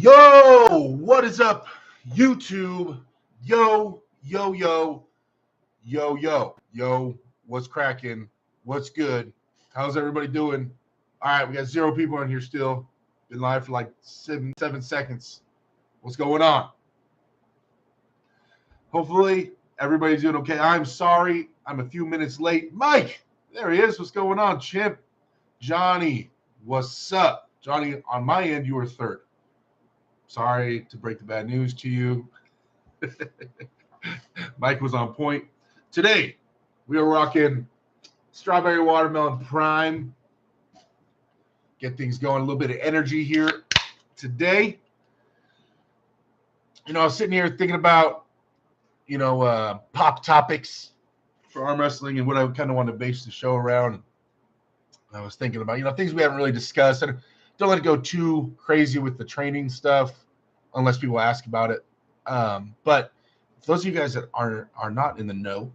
Yo, what is up, YouTube? Yo, what's cracking? What's good? How's everybody doing? All right, we got 0 people in here still. Been live for like seven seconds. What's going on? Hopefully, everybody's doing okay. I'm sorry, I'm a few minutes late. Mike, there he is. What's going on, Chimp? Johnny, what's up? Johnny, on my end, you were third. Sorry to break the bad news to you. Mike was on point. Today, we are rocking Strawberry Watermelon Prime. Get things going, a little bit of energy here today. I was sitting here thinking about, pop topics for arm wrestling and what I kind of want to base the show around. And I was thinking about, things we haven't really discussed. And don't let it go too crazy with the training stuff unless people ask about it. But for those of you guys that are not in the know,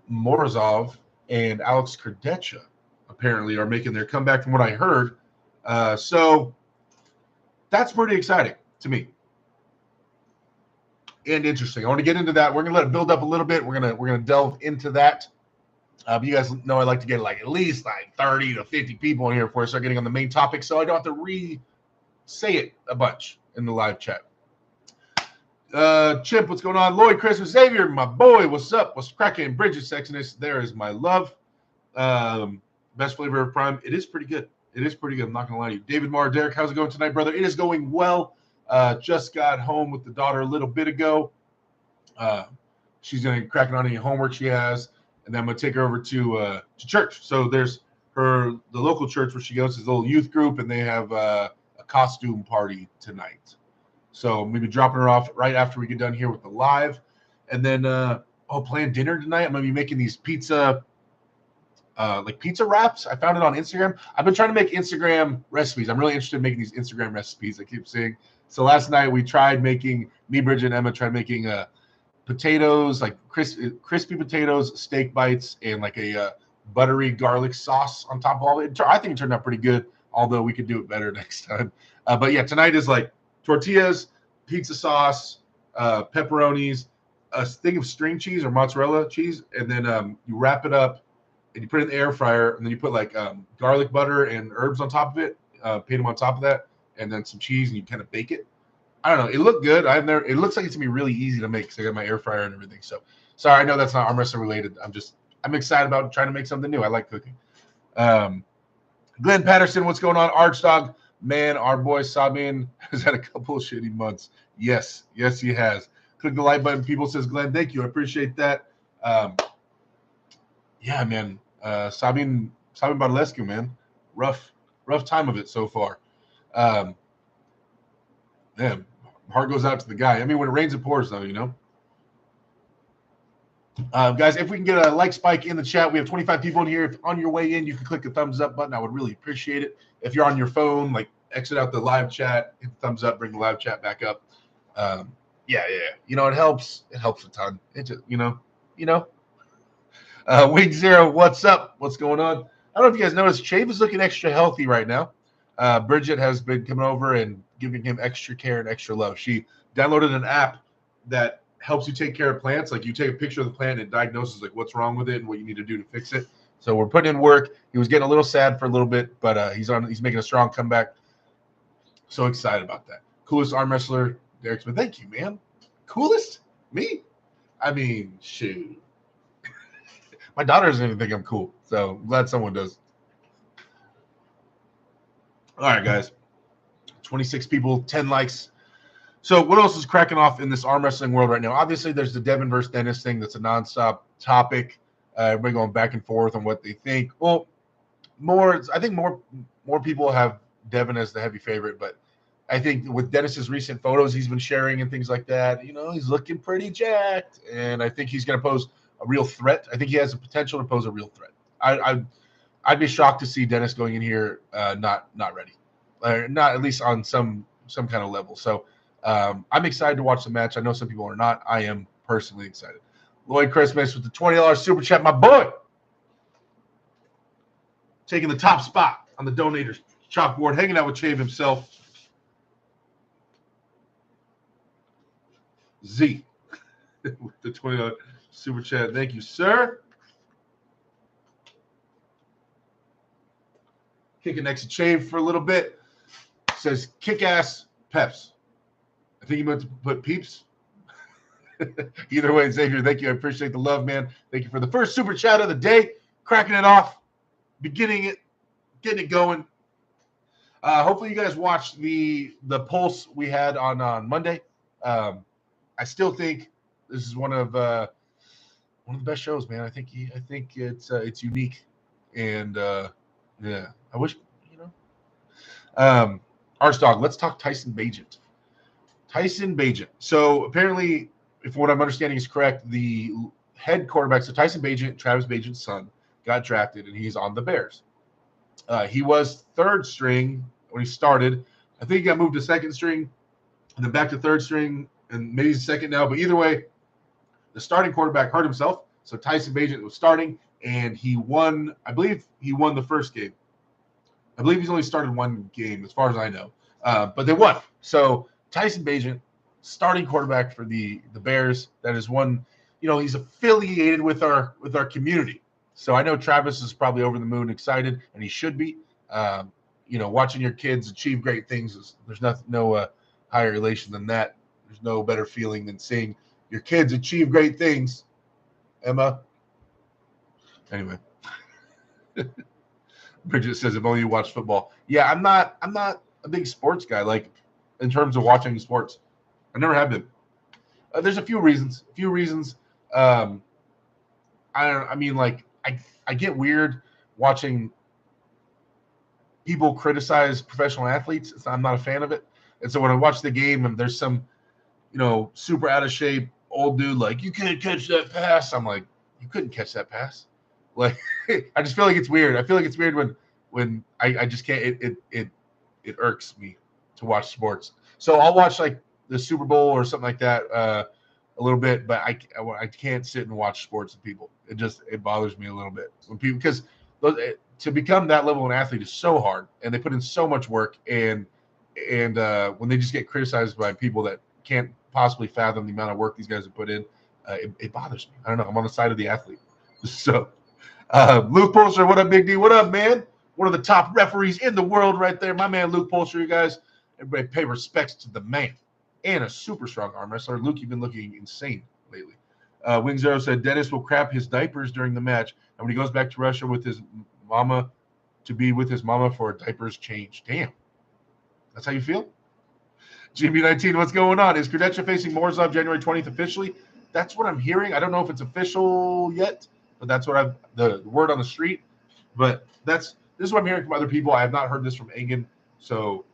Morozov and Alex Kurdecha apparently are making their comeback from what I heard. So that's pretty exciting to me and interesting. I want to get into that. We're gonna let it build up a little bit. We're gonna delve into that. You guys know I like to get at least 30 to 50 people in here before I start getting on the main topic, so I don't have to re-say it a bunch in the live chat. Chimp, what's going on? Lloyd, Christmas, Xavier, my boy, what's up? What's cracking? Bridget, sexiness, there is my love. Best flavor of Prime. It is pretty good. I'm not gonna lie to you. David Marr, Derek, how's it going tonight, brother? It is going well. Just got home with the daughter a little bit ago. She's gonna be cracking on any homework she has, and then I'm gonna take her over to church. So there's the local church where she goes, is a little youth group, and they have a costume party tonight. So I'm maybe dropping her off right after we get done here with the live, and then playing dinner tonight. I'm gonna be making these pizza wraps. I found it on Instagram. I've been trying to make Instagram recipes. I'm really interested in making these Instagram recipes. I keep saying. So last night we tried making, Bridget and Emma tried making potatoes, crispy potatoes, steak bites, and a buttery garlic sauce on top of all of it. I think it turned out pretty good, although we could do it better next time. But yeah, tonight is tortillas, pizza sauce, pepperonis, a thing of string cheese or mozzarella cheese, and then you wrap it up and you put it in the air fryer, and then you put garlic butter and herbs on top of it, paint them on top of that, and then some cheese, and you kind of bake it. I don't know. It looked good. It looks like it's gonna be really easy to make because I got my air fryer and everything. So sorry, I know that's not arm wrestling related. I'm excited about trying to make something new. I like cooking. Glenn Patterson, what's going on? Archdog, man, our boy Sabin has had a couple of shitty months. Yes, he has. Click the like button. People, says Glenn. Thank you. I appreciate that. Yeah, man. Sabin Badalescu, man. Rough time of it so far. Man, heart goes out to the guy. I mean, when it rains, it pours, though, Guys, if we can get a like spike in the chat, we have 25 people in here. If on your way in, you can click the thumbs up button. I would really appreciate it. If you're on your phone, exit out the live chat, hit the thumbs up, bring the live chat back up. Yeah. It helps. It helps a ton. It just, Wing Zero, what's up? What's going on? I don't know if you guys noticed, Chave is looking extra healthy right now. Bridget has been coming over and giving him extra care and extra love. She downloaded an app that helps you take care of plants. You take a picture of the plant and it diagnoses what's wrong with it and what you need to do to fix it. So we're putting in work. He was getting a little sad for a little bit, but he's making a strong comeback. So excited about that. Coolest arm wrestler, Derek Smith. Thank you, man. Coolest? Me? I mean, shoot. My daughter doesn't even think I'm cool, so I'm glad someone does. All right, guys. 26 people, 10 likes. So what else is cracking off in this arm wrestling world right now? Obviously, there's the Devin versus Dennis thing that's a nonstop topic. Everybody going back and forth on what they think. Well, I think more people have Devin as the heavy favorite, but I think with Dennis's recent photos he's been sharing and things like that, he's looking pretty jacked, and I think he's going to pose a real threat. I think he has the potential to pose a real threat. I'd be shocked to see Dennis going in here not ready, not at least on some kind of level. So I'm excited to watch the match. I know some people are not. I am personally excited. Lloyd Christmas with the $20 super chat, my boy, taking the top spot on the donators chalkboard, hanging out with Chave himself. Z with the $20 super chat. Thank you, sir. Kicking next to Chave for a little bit. Says kick-ass peps. I think you meant to put peeps. Either way, Xavier, thank you. I appreciate the love, man. Thank you for the first super chat of the day. Cracking it off. Beginning it. Getting it going. Hopefully you guys watched the pulse we had on Monday. I still think this is one of the best shows, man. I think it's unique, and yeah, I wish Archdog. Let's talk Tyson Bagent. Tyson Bagent. So apparently, if what I'm understanding is correct, the head quarterback, so Tyson Bagent, Travis Bagent's son, got drafted, and he's on the Bears. He was third string when he started. I think he got moved to second string, and then back to third string, and maybe he's second now. But either way, the starting quarterback hurt himself, so Tyson Bagent was starting, and he won. I believe he won the first game. I believe he's only started one game, as far as I know, but they won. So Tyson Bagent, starting quarterback for the Bears, that is one. He's affiliated with our community. So I know Travis is probably over the moon excited, and he should be. Watching your kids achieve great things there's no higher elation than that. There's no better feeling than seeing your kids achieve great things. Emma. Anyway, Bridget says if only you watch football. Yeah, I'm not a big sports guy. Like in terms of watching sports, I never have been. There's a few reasons. I get weird watching people criticize professional athletes. I'm not a fan of it. And so when I watch the game and there's some, super out of shape old dude like, you can't catch that pass. I'm like, you couldn't catch that pass. Like, I just feel like it's weird. I feel like it's weird when I just can't. It irks me to watch sports. So I'll watch like the Super Bowl or something like that a little bit, but I can't sit and watch sports with people. It bothers me a little bit when people, because to become that level of an athlete is so hard, and they put in so much work, and when they just get criticized by people that can't possibly fathom the amount of work these guys have put in, it bothers me. I don't know. I'm on the side of the athlete. So Luke Polster, what up, Big D? What up, man? One of the top referees in the world right there. My man, Luke Polster, you guys. Everybody pay respects to the man. And a super strong arm wrestler. Luke, you've been looking insane lately. Wing Zero said Dennis will crap his diapers during the match, and when he goes back to Russia with his mama, to be with his mama for a diapers change. Damn. That's how you feel? GB19, what's going on? Is Kurdecha facing Morozov January 20th officially? That's what I'm hearing. I don't know if it's official yet, but that's what the word on the street. But this is what I'm hearing from other people. I have not heard this from Engen, so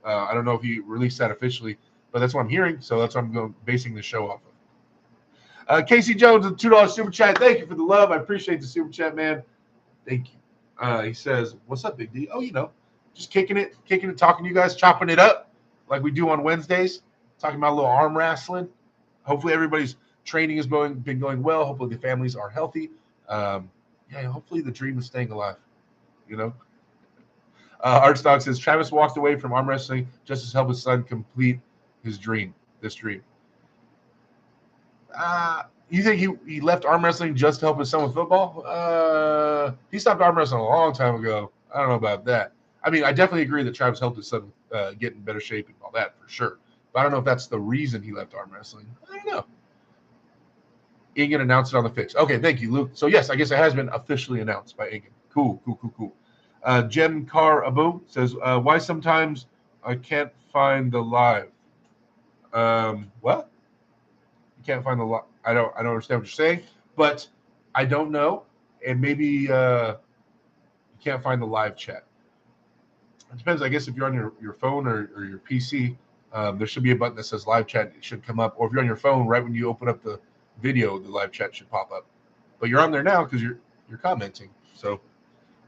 I don't know if he released that officially, but that's what I'm hearing. So that's what I'm basing the show off of. Casey Jones with $2 super chat. Thank you for the love. I appreciate the super chat, man. Thank you. He says, "What's up, Big D? Oh, just kicking it, talking to you guys, chopping it up like we do on Wednesdays, talking about a little arm wrestling. Hopefully everybody's training has been going well. Hopefully the families are healthy. Hopefully the dream is staying alive. Artstock says Travis walked away from arm wrestling just to help his son complete this dream. You think he left arm wrestling just to help his son with football? He stopped arm wrestling a long time ago. I don't know about that. I mean, I definitely agree that Travis helped his son get in better shape and all that for sure. But I don't know if that's the reason he left arm wrestling. I don't know. Ingen announced it on the fix. Okay, thank you, Luke. So yes, I guess it has been officially announced by Ingen. Cool. Jem Car Abu says, why sometimes I can't find the live? What? You can't find the live? I don't understand what you're saying, but I don't know. And maybe you can't find the live chat. It depends, I guess, if you're on your phone or your PC, there should be a button that says live chat. It should come up. Or if you're on your phone, right when you open up the video, the live chat should pop up. But you're on there now because you're commenting. So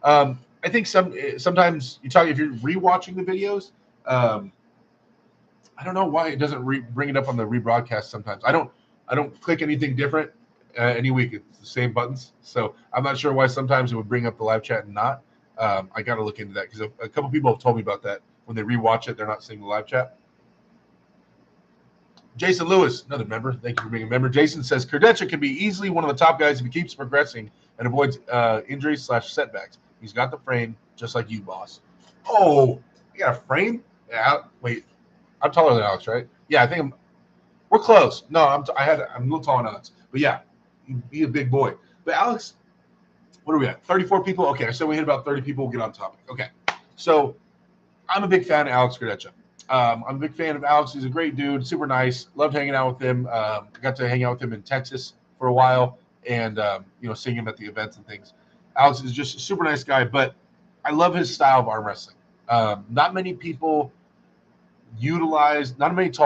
I think sometimes if you're rewatching the videos, I don't know why it doesn't bring it up on the rebroadcast sometimes. I don't click anything different any week. It's the same buttons. So I'm not sure why sometimes it would bring up the live chat and not. I got to look into that because a couple people have told me about that. When they rewatch it, they're not seeing the live chat. Jason Lewis, another member. Thank you for being a member. Jason says Kurdecha can be easily one of the top guys if he keeps progressing and avoids injuries/setbacks. He's got the frame, just like you, boss. Oh, I got a frame? Yeah. Wait, I'm taller than Alex, right? Yeah, I think we're close. No, I'm a little taller than Alex, but yeah, be a big boy. But Alex, what are we at? 34 people. Okay, so we hit about 30 people. We'll get on topic. Okay, so I'm a big fan of Alex Kurdecha. I'm a big fan of Alex. He's a great dude, super nice. Loved hanging out with him. Got to hang out with him in Texas for a while, and seeing him at the events and things. Alex is just a super nice guy, but I love his style of arm wrestling. Not many tall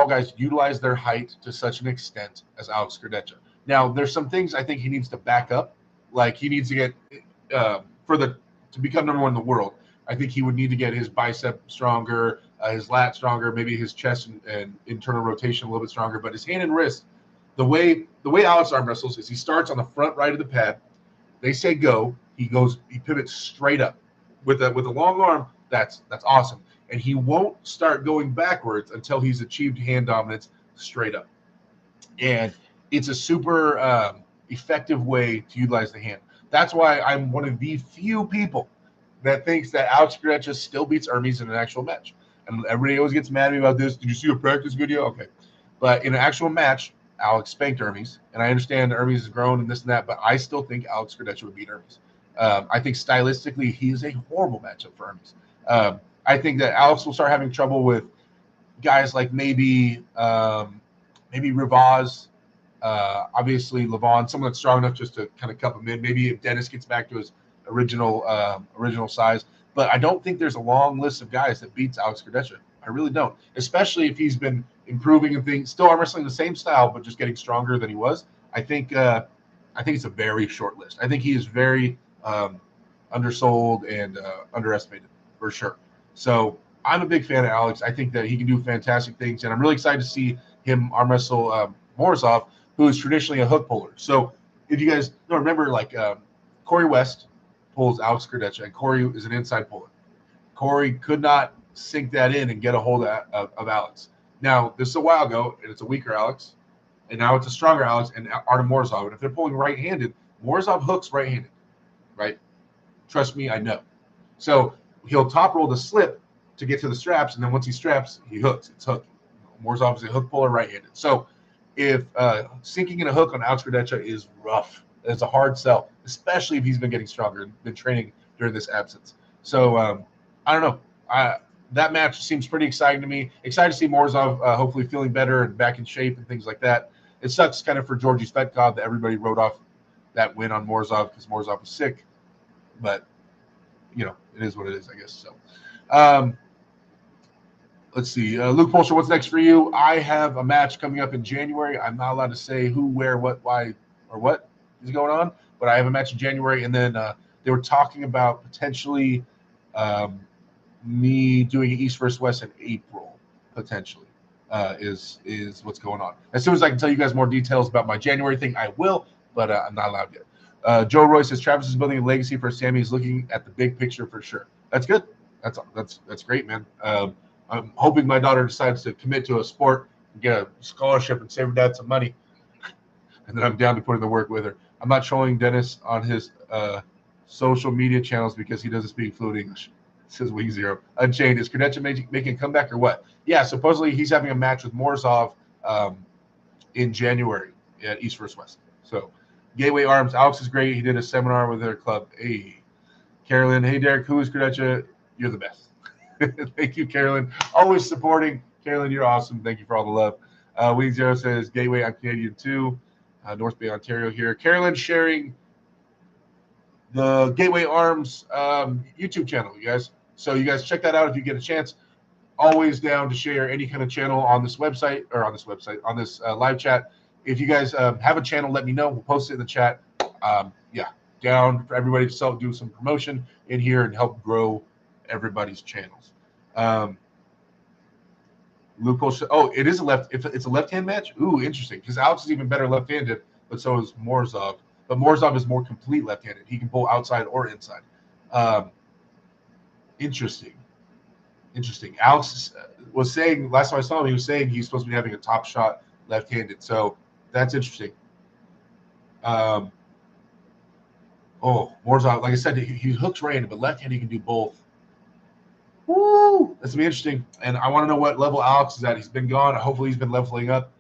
guys utilize their height to such an extent as Alex Kurdecha. Now, there's some things I think he needs to back up. Like he needs to get to become number one in the world. I think he would need to get his bicep stronger, his lat stronger, maybe his chest and internal rotation a little bit stronger. But his hand and wrist, the way Alex arm wrestles is he starts on the front right of the pad. They say go, he pivots straight up with a long arm. That's awesome. And he won't start going backwards until he's achieved hand dominance straight up. And it's a super effective way to utilize the hand. That's why I'm one of the few people that thinks that Alex Kurdecha still beats Hermes in an actual match. And everybody always gets mad at me about this. Did you see a practice video? Okay. But in an actual match, Alex spanked Hermes. And I understand Hermes has grown and this and that, but I still think Alex Kurdecha would beat Hermes. I think stylistically, he is a horrible matchup for Hermes. I think that Alex will start having trouble with guys like maybe Rivaz, obviously Levon, someone that's strong enough just to kind of cup him in. Maybe if Dennis gets back to his original size. But I don't think there's a long list of guys that beats Alex Kurdecha. I really don't, especially if he's been improving and things, still arm wrestling the same style, but just getting stronger than he was. I think it's a very short list. I think he is very undersold and underestimated for sure. So I'm a big fan of Alex. I think that he can do fantastic things, and I'm really excited to see him arm wrestle Morozov, who is traditionally a hook puller. So if you guys don't remember, like Corey West pulls Alex Kurdecha, and Corey is an inside puller. Corey could not sink that in and get a hold of Alex. Now, this is a while ago, and it's a weaker Alex, and now it's a stronger Alex and Artem Morozov. And if they're pulling right-handed, Morozov hooks right-handed, right? Trust me, I know. So he'll top roll the slip to get to the straps, and then once he straps, he hooks. It's hook. Morozov is a hook puller right-handed. So if sinking in a hook on Alex Kurdecha is rough, it's a hard sell, especially if he's been getting stronger and been training during this absence. So I don't know. That match seems pretty exciting to me. Excited to see Morozov hopefully feeling better and back in shape and things like that. It sucks kind of for Georgi Svetkov that everybody wrote off that win on Morozov because Morozov was sick. But, it is what it is, I guess. So let's see. Luke Polsher, what's next for you? I have a match coming up in January. I'm not allowed to say who, where, what, why, or what is going on. But I have a match in January. And then they were talking about potentially me doing East versus West in April, potentially, is what's going on. As soon as I can tell you guys more details about my January thing, I will, but I'm not allowed yet. Joe Roy says Travis is building a legacy for Sammy. He's looking at the big picture for sure. That's good. That's great, man. I'm hoping my daughter decides to commit to a sport, and get a scholarship, and save her dad some money, and then I'm down to put in the work with her. I'm not showing Dennis on his social media channels because he doesn't speak fluent English. Says Wing Zero. Unchained. Is Kurdecha making a comeback or what? Yeah, supposedly he's having a match with Morozov in January at East vs. West. So, Gateway Arms. Alex is great. He did a seminar with their club. Hey, Carolyn. Hey, Derek. Who is Kurdecha? You're the best. Thank you, Carolyn. Always supporting. Carolyn, you're awesome. Thank you for all the love. Wing Zero says, Gateway, I'm Canadian too. North Bay, Ontario here. Carolyn sharing the Gateway Arms YouTube channel, you guys. So you guys check that out if you get a chance. Always down to share any kind of channel on this website, on this live chat. If you guys have a channel, let me know. We'll post it in the chat. Down for everybody to do some promotion in here and help grow everybody's channels. Loophole. It is it's a left-hand match. Ooh, interesting. Because Alex is even better left-handed, but so is Morozov. But Morozov is more complete left-handed. He can pull outside or inside. Interesting. Alex was saying last time I saw him, he was saying he's supposed to be having a top shot left-handed. So that's interesting. Morozov, like I said, he hooks right-handed, but left-handed he can do both. Woo! That's gonna be interesting. And I want to know what level Alex is at. He's been gone. Hopefully he's been leveling up.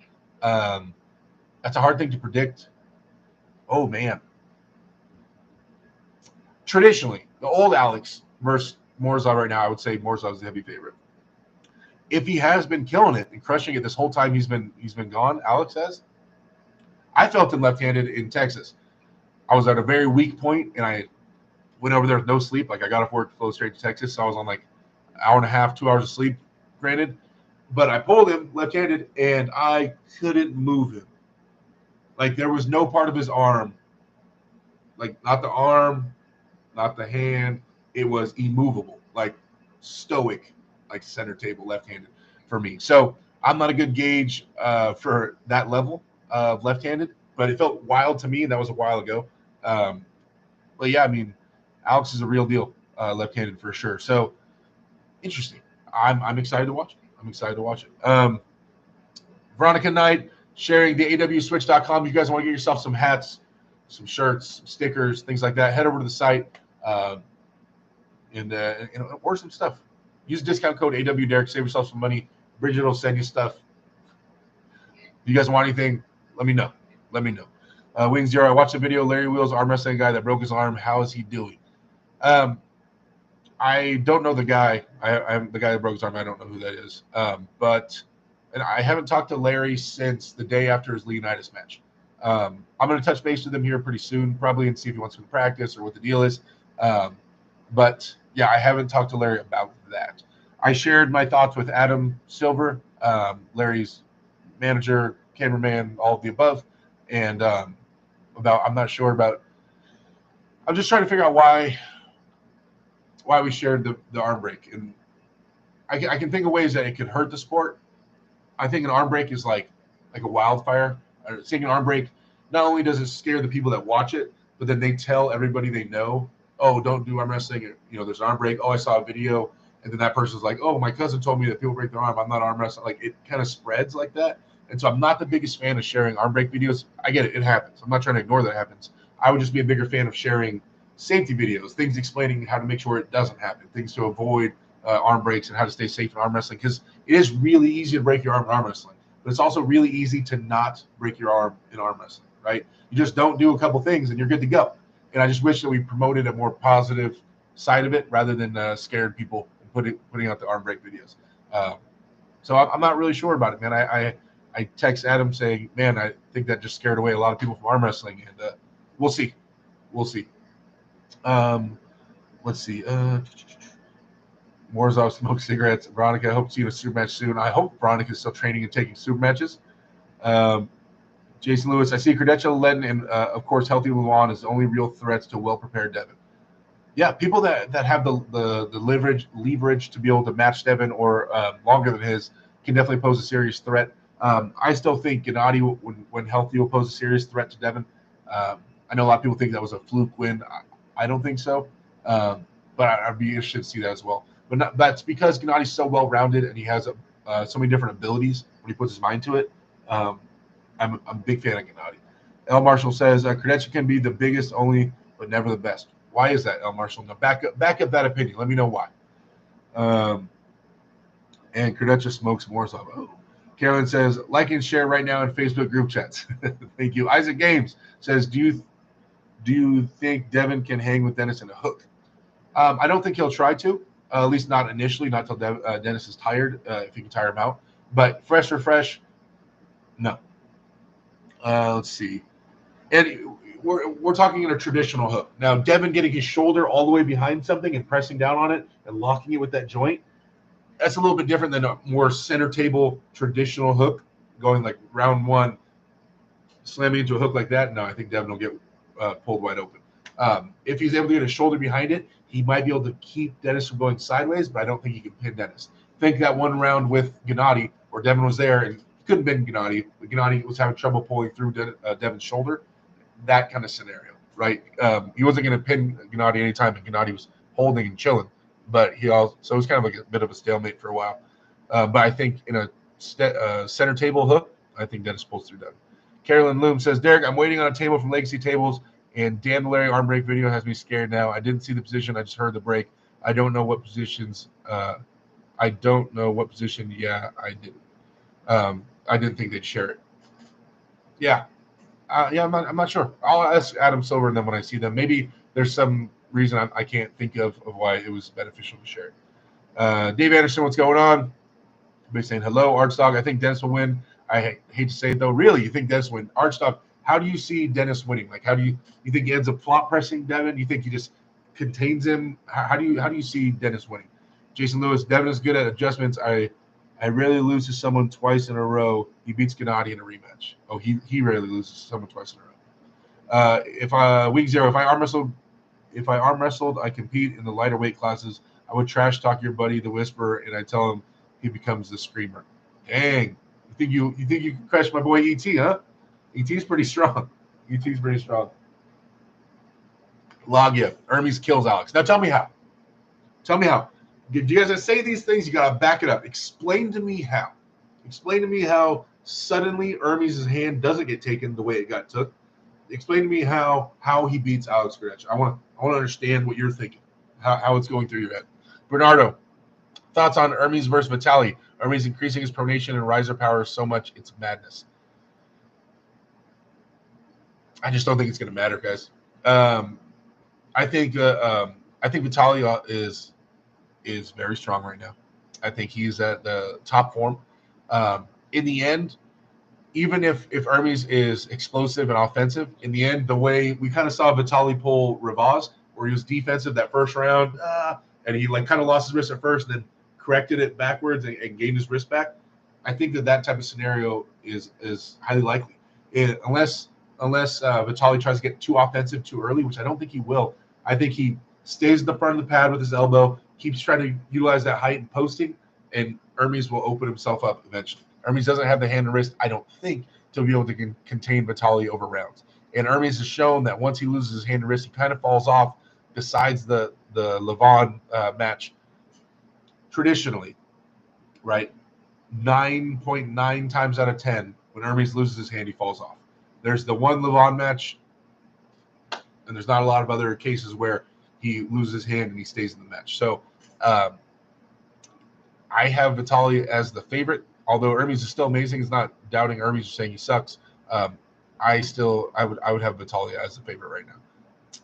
That's a hard thing to predict. Oh man. Traditionally, the old Alex versus Morozov right now, I would say Morozov is the heavy favorite. If he has been killing it and crushing it this whole time he's been gone, Alex has. I felt him left-handed in Texas. I was at a very weak point, and I went over there with no sleep. Like I got off work, flew straight to Texas, so I was on like an hour and a half, 2 hours of sleep, granted. But I pulled him left-handed, and I couldn't move him. Like there was no part of his arm, like not the arm, not the hand. It was immovable, like stoic, like center table left-handed for me. So I'm not a good gauge for that level of left-handed, but it felt wild to me. That was a while ago. But yeah, I mean, Alex is a real deal, left-handed for sure. So interesting. I'm excited to watch it. Veronica Knight sharing the awswitch.com. If you guys want to get yourself some hats, some shirts, some stickers, things like that, head over to the site and order some stuff. Use discount code AWDerek, save yourself some money. Bridget will send you stuff. If you guys want anything, let me know. Wing Zero, I watched the video. Larry Wheels, arm wrestling guy that broke his arm. How is he doing? I don't know the guy. I'm the guy that broke his arm. I don't know who that is. And I haven't talked to Larry since the day after his Leonidas match. I'm going to touch base with him here pretty soon, probably, and see if he wants to practice or what the deal is. But yeah, I haven't talked to Larry about that. I shared my thoughts with Adam Silver, Larry's manager, cameraman, all of the above, and I'm not sure about. I'm just trying to figure out why we shared the arm break, and I can think of ways that it could hurt the sport. I think an arm break is like a wildfire. Seeing an arm break, not only does it scare the people that watch it, but then they tell everybody they know, oh, don't do arm wrestling. There's an arm break. Oh, I saw a video. And then that person's like, oh, my cousin told me that people break their arm. I'm not arm wrestling. Like, it kind of spreads like that. And so I'm not the biggest fan of sharing arm break videos. I get it. It happens. I'm not trying to ignore that it happens. I would just be a bigger fan of sharing safety videos, things explaining how to make sure it doesn't happen, things to avoid arm breaks and how to stay safe in arm wrestling. Because it is really easy to break your arm in arm wrestling. But it's also really easy to not break your arm in arm wrestling, right? You just don't do a couple things and you're good to go. And I just wish that we promoted a more positive side of it rather than scared people and putting out the arm break videos. So I'm not really sure about it, man. I text Adam saying, man, I think that just scared away a lot of people from arm wrestling. And we'll see. Let's see. Morozov smokes cigarettes. Veronica, I hope to see you in a super match soon. I hope Veronica is still training and taking super matches. Jason Lewis, I see Kurdecha, Ledin, and of course, healthy Luan is the only real threats to well-prepared Devin. Yeah, people that have the leverage to be able to match Devin or longer than his can definitely pose a serious threat. I still think Gennady, when healthy, will pose a serious threat to Devin. I know a lot of people think that was a fluke win. I don't think so, but I'd be interested to see that as well. But that's because Gennady's so well-rounded and he has so many different abilities when he puts his mind to it. I'm a big fan of Gennady. L. Marshall says, Kurdecha can be the biggest only, but never the best. Why is that, L. Marshall? Now back up that opinion. Let me know why. And Kurdecha smokes Morozov. Oh. Carolyn says, like and share right now in Facebook group chats. Thank you. Isaac Games says, do you think Devin can hang with Dennis in a hook? I don't think he'll try to, at least not initially, not until Dennis is tired, if he can tire him out. But fresh, no. Let's see. And we're talking in a traditional hook. Now, Devin getting his shoulder all the way behind something and pressing down on it and locking it with that joint, that's a little bit different than a more center table traditional hook, going like round one, slamming into a hook like that. No, I think Devin will get pulled wide open. If he's able to get his shoulder behind it, he might be able to keep Dennis from going sideways, but I don't think he can pin Dennis. Think that one round with Gennady, where Devin was there and couldn't pin Gennady, but Gennady was having trouble pulling through Devin's shoulder. That kind of scenario, right? He wasn't going to pin Gennady anytime, and Gennady was holding and chilling. But so it was kind of like a bit of a stalemate for a while. But I think in a center table hook, I think Dennis pulls through done. Carolyn Loom says, Derek, I'm waiting on a table from Legacy Tables, and Dan the Larry arm break video has me scared now. I didn't see the position. I just heard the break. I don't know what positions. I don't know what position. Yeah, I didn't. I didn't think they'd share it. Yeah. I'm not sure. I'll ask Adam Silver and then when I see them. Maybe there's some reason I can't think of why it was beneficial to share it. Dave Anderson, what's going on? Everybody saying hello. Archdog, I think Dennis will win. I hate to say it though. Really, you think Dennis will win? Archdog, how do you see Dennis winning? Like, how do you think he ends up flop pressing Devin? You think he just contains him? How do you see Dennis winning? Jason Lewis, Devin is good at adjustments. I rarely lose to someone twice in a row. He beats Gennady in a rematch. Oh, he rarely loses to someone twice in a row. Week 0, if I arm wrestled, I compete in the lighter weight classes. I would trash talk your buddy, the Whisperer, and I tell him he becomes the Screamer. Dang, you think you can crush my boy ET, huh? ET's pretty strong. ET's pretty strong. Logia, Hermes kills Alex. Now tell me how. Tell me how. Do you guys say these things? You gotta back it up. Explain to me how. Explain to me how suddenly Hermes' hand doesn't get taken the way it got took. Explain to me how he beats Alex Kurdecha. I want to understand what you're thinking, how it's going through your head. Bernardo, thoughts on Hermes versus Vitali? Hermes increasing his pronation and riser power so much it's madness. I just don't think it's going to matter, guys. I think Vitali is very strong right now. I think he's at the top form. In the end, even if Hermes is explosive and offensive, in the end, the way we kind of saw Vitali pull Rivaz, where he was defensive that first round, and he kind of lost his wrist at first, and then corrected it backwards and gained his wrist back. I think that type of scenario is highly likely, unless Vitali tries to get too offensive too early, which I don't think he will. I think he stays in the front of the pad with his elbow, keeps trying to utilize that height and posting, and Hermes will open himself up eventually. Hermes doesn't have the hand and wrist, I don't think, to be able to contain Vitali over rounds. And Hermes has shown that once he loses his hand and wrist, he kind of falls off. Besides the Levon match, traditionally, right, 9.9 times out of 10, when Hermes loses his hand, he falls off. There's the one Levon match, and there's not a lot of other cases where he loses his hand and he stays in the match. So I have Vitali as the favorite. Although Hermes is still amazing, it's not doubting Hermes or saying he sucks. I would have Vitali as the favorite right now.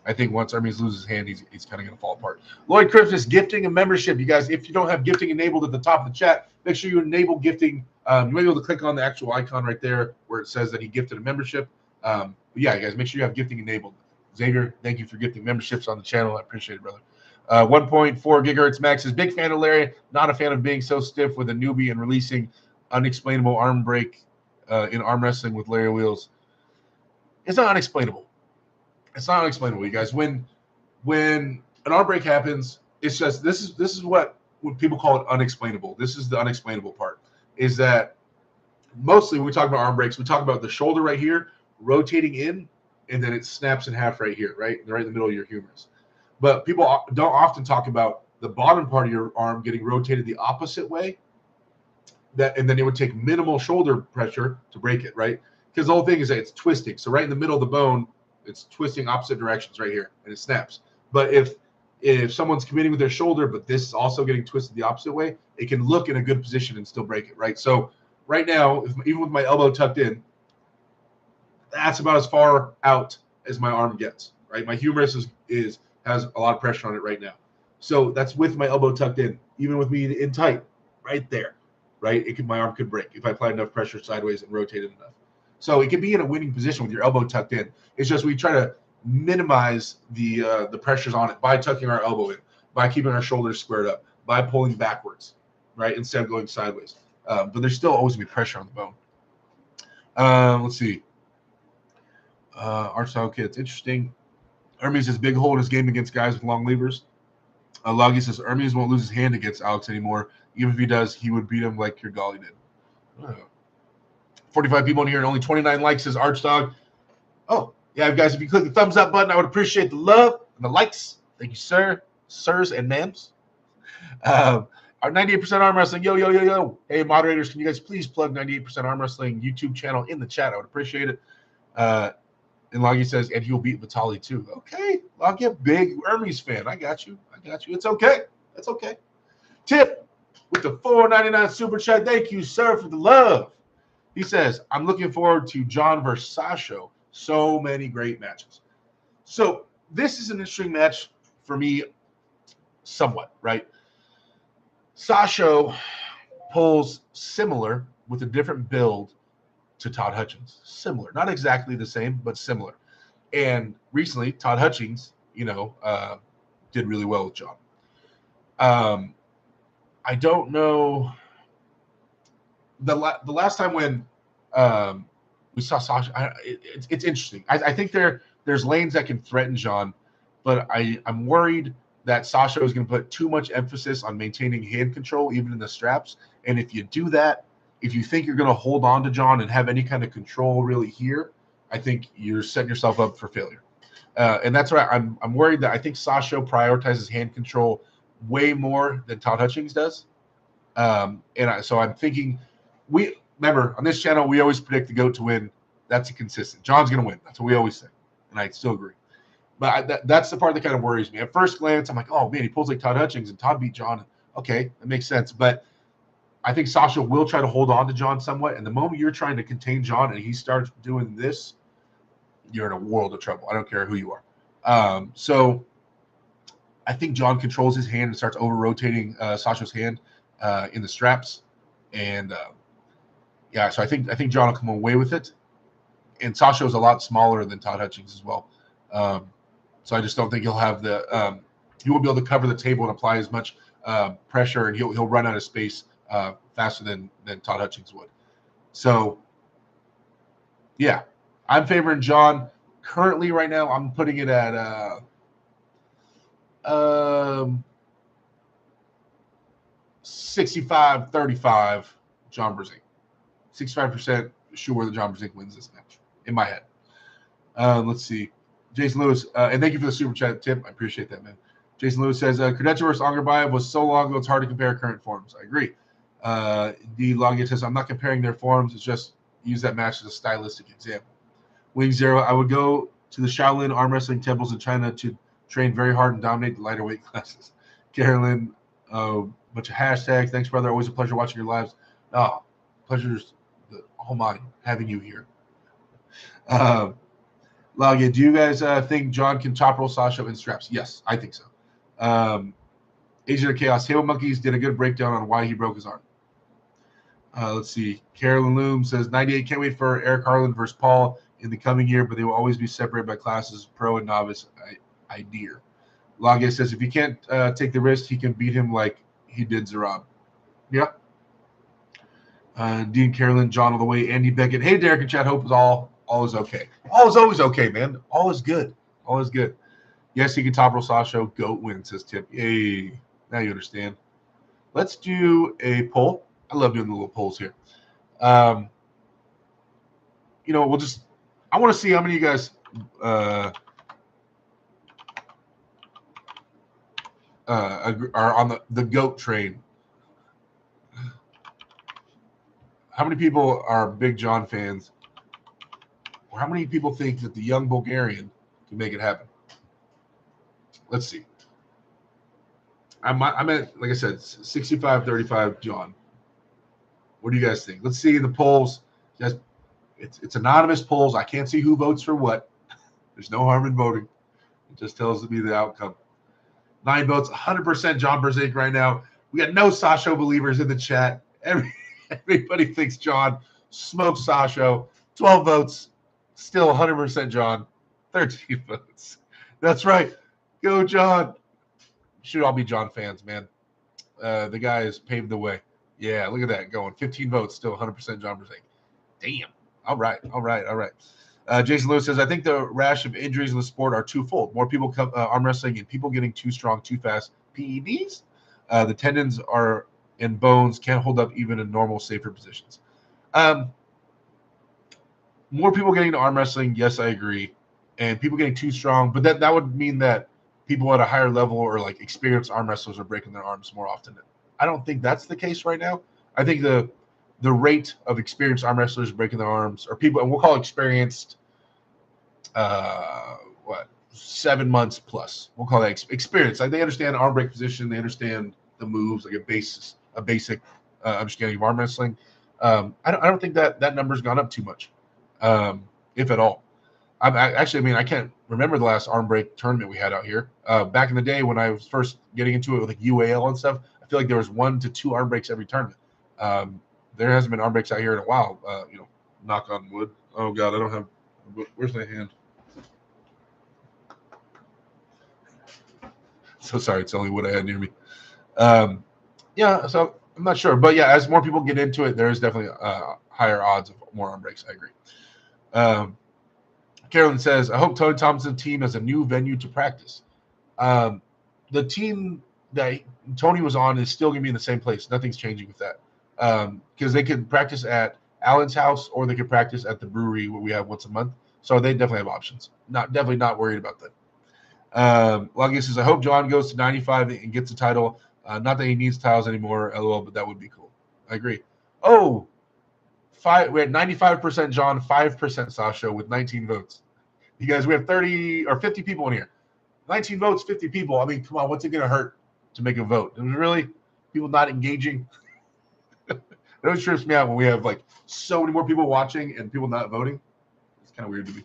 I think once Hermes loses his hand, he's kind of going to fall apart. Lloyd Christmas, gifting a membership. You guys, if you don't have gifting enabled at the top of the chat, make sure you enable gifting. You might be able to click on the actual icon right there where it says that he gifted a membership. But yeah, guys, make sure you have gifting enabled. Xavier, thank you for gifting memberships on the channel. I appreciate it, brother. 1.4 gigahertz max says, big fan of Larry, not a fan of being so stiff with a newbie and releasing unexplainable arm break in arm wrestling with Larry Wheels. It's not unexplainable. It's not unexplainable, you guys. When an arm break happens, it's just this is what people call it unexplainable. This is the unexplainable part. Is that mostly when we talk about arm breaks, we talk about the shoulder right here rotating in, and then it snaps in half right here, right in the middle of your humerus. But people don't often talk about the bottom part of your arm getting rotated the opposite way. And then it would take minimal shoulder pressure to break it, right? Because the whole thing is that it's twisting. So right in the middle of the bone, it's twisting opposite directions right here, and it snaps. But if someone's committing with their shoulder, but this is also getting twisted the opposite way, it can look in a good position and still break it, right? So right now, even with my elbow tucked in, that's about as far out as my arm gets, right? My humerus has a lot of pressure on it right now. So that's with my elbow tucked in, even with me in tight, right there, right? My arm could break if I applied enough pressure sideways and rotated enough. So it can be in a winning position with your elbow tucked in. It's just we try to minimize the pressures on it by tucking our elbow in, by keeping our shoulders squared up, by pulling backwards, right, instead of going sideways. But there's still always going to be pressure on the bone. Let's see. Archstyle Kids, interesting. Hermes has big hole in his game against guys with long levers. Loggy says Hermes won't lose his hand against Alex anymore. Even if he does, he would beat him like Kurgali did. 45 people in here and only 29 likes, says Archdog. Oh, yeah, guys, if you click the thumbs up button, I would appreciate the love and the likes. Thank you, sirs and ma'ams. 98% Arm Wrestling. Yo, yo, yo, yo. Hey, moderators, can you guys please plug 98% Arm Wrestling YouTube channel in the chat? I would appreciate it. And Loggy says, and he'll beat Vitali too. Okay. Loggy, big Hermes fan. I got you. It's okay. That's okay. Tip with the $4.99 super chat. Thank you, sir, for the love. He says, I'm looking forward to John versus Sasho. So many great matches. So this is an interesting match for me, somewhat, right? Sasho pulls similar with a different build to Todd Hutchings. Similar. Not exactly the same, but similar. And recently, Todd Hutchings, did really well with John. I don't know. The last time when we saw Sasha, it's interesting. I think there's lanes that can threaten John, but I'm worried that Sasha is going to put too much emphasis on maintaining hand control, even in the straps. And if you do that, if you think you're going to hold on to John and have any kind of control really here, I think you're setting yourself up for failure. And that's why I'm worried that I think Sasha prioritizes hand control way more than Todd Hutchings does. So I'm thinking, we remember on this channel, we always predict the GOAT to win. That's a consistent. John's going to win. That's what we always say. And I still agree. But that's the part that kind of worries me. At first glance, I'm like, oh, man, he pulls like Todd Hutchings, and Todd beat John. Okay, that makes sense. But I think Sasha will try to hold on to John somewhat. And the moment you're trying to contain John and he starts doing this, you're in a world of trouble. I don't care who you are. So I think John controls his hand and starts over-rotating Sasha's hand in the straps. And, so I think John will come away with it. And Sasha is a lot smaller than Todd Hutchings as well. So I just don't think he'll have he won't be able to cover the table and apply as much pressure, and he'll run out of space faster than Todd Hutchings would. So, yeah, I'm favoring John. Currently, right now, I'm putting it at 65-35 John Brzenk. 65% sure that John Brzenk wins this match, in my head. Let's see. Jason Lewis, and thank you for the super chat tip. I appreciate that, man. Jason Lewis says, Kurdecha versus Ongarbaev was so long ago, it's hard to compare current forms. I agree. D. Logia says, I'm not comparing their forms. It's just use that match as a stylistic example. Wing Zero, I would go to the Shaolin arm wrestling temples in China to train very hard and dominate the lighter weight classes. Carolyn, bunch of hashtags. Thanks, brother. Always a pleasure watching your lives. Oh, pleasure's all mine having you here. Logia, do you guys think John can top roll Sasha in straps? Yes, I think so. Agent of Chaos, Table Monkeys did a good breakdown on why he broke his arm. Let's see. Carolyn Loom says, 98, can't wait for Eric Harlan versus Paul in the coming year, but they will always be separated by classes, pro and novice. Adair. Logia says, if he can't take the risk, he can beat him like he did Zarab. Yeah. Dean Carolyn, John all the way, Andy Beckett. Hey, Derek and Chad, hope is all is okay. All is always okay, man. All is good. All is good. Yes, he can top roll Sasha. GOAT win, says Tip. Yay. Now you understand. Let's do a poll. I love doing the little polls here. I want to see how many of you guys are on the GOAT train. How many people are big John fans? Or how many people think that the young Bulgarian can make it happen? Let's see. I'm at, like I said, 65-35 John. What do you guys think? Let's see in the polls. It's anonymous polls. I can't see who votes for what. There's no harm in voting. It just tells me the outcome. 9 votes, 100% John Brzenk right now. We got no Sasho believers in the chat. Everybody thinks John smokes Sasho. 12 votes, still 100% John. 13 votes. That's right. Go, John. Should all be John fans, man. The guy has paved the way. Yeah, look at that going. 15 votes, still 100% John Brzenk. Damn. All right. Jason Lewis says, I think the rash of injuries in the sport are twofold. More people come arm wrestling and people getting too strong too fast. PEDs? The tendons are and bones can't hold up even in normal, safer positions. More people getting into arm wrestling, yes, I agree. And people getting too strong, but that would mean that people at a higher level or like experienced arm wrestlers are breaking their arms more often I don't think that's the case right now. I think the rate of experienced arm wrestlers breaking their arms, or people, and we'll call experienced, 7 months plus. We'll call that experience. Like they understand arm break position, they understand the moves, like a basic understanding of arm wrestling. I don't think that number's gone up too much, if at all. I can't remember the last arm break tournament we had out here. Back in the day when I was first getting into it with like UAL and stuff, I feel like there was 1 to 2 arm breaks every tournament. There hasn't been arm breaks out here in a while. Knock on wood. Oh God, I don't have. Where's my hand? So sorry, it's the only wood I had near me. So I'm not sure, but yeah, as more people get into it, there is definitely higher odds of more arm breaks. I agree. Carolyn says, I hope Tony Thompson's team has a new venue to practice. The team that Tony was on is still going to be in the same place. Nothing's changing with that. Because they can practice at Allen's house or they can practice at the brewery where we have once a month. So they definitely have options. Definitely not worried about that. Loggy says, I hope John goes to 95 and gets the title. Not that he needs titles anymore, LOL, but that would be cool. I agree. Oh, we're at 95% John, 5% Sasho with 19 votes. You guys, we have 30 or 50 people in here. 19 votes, 50 people. I mean, come on, what's it going to hurt to make a vote? And really, people not engaging. It always trips me out when we have like so many more people watching and people not voting. It's kind of weird to me.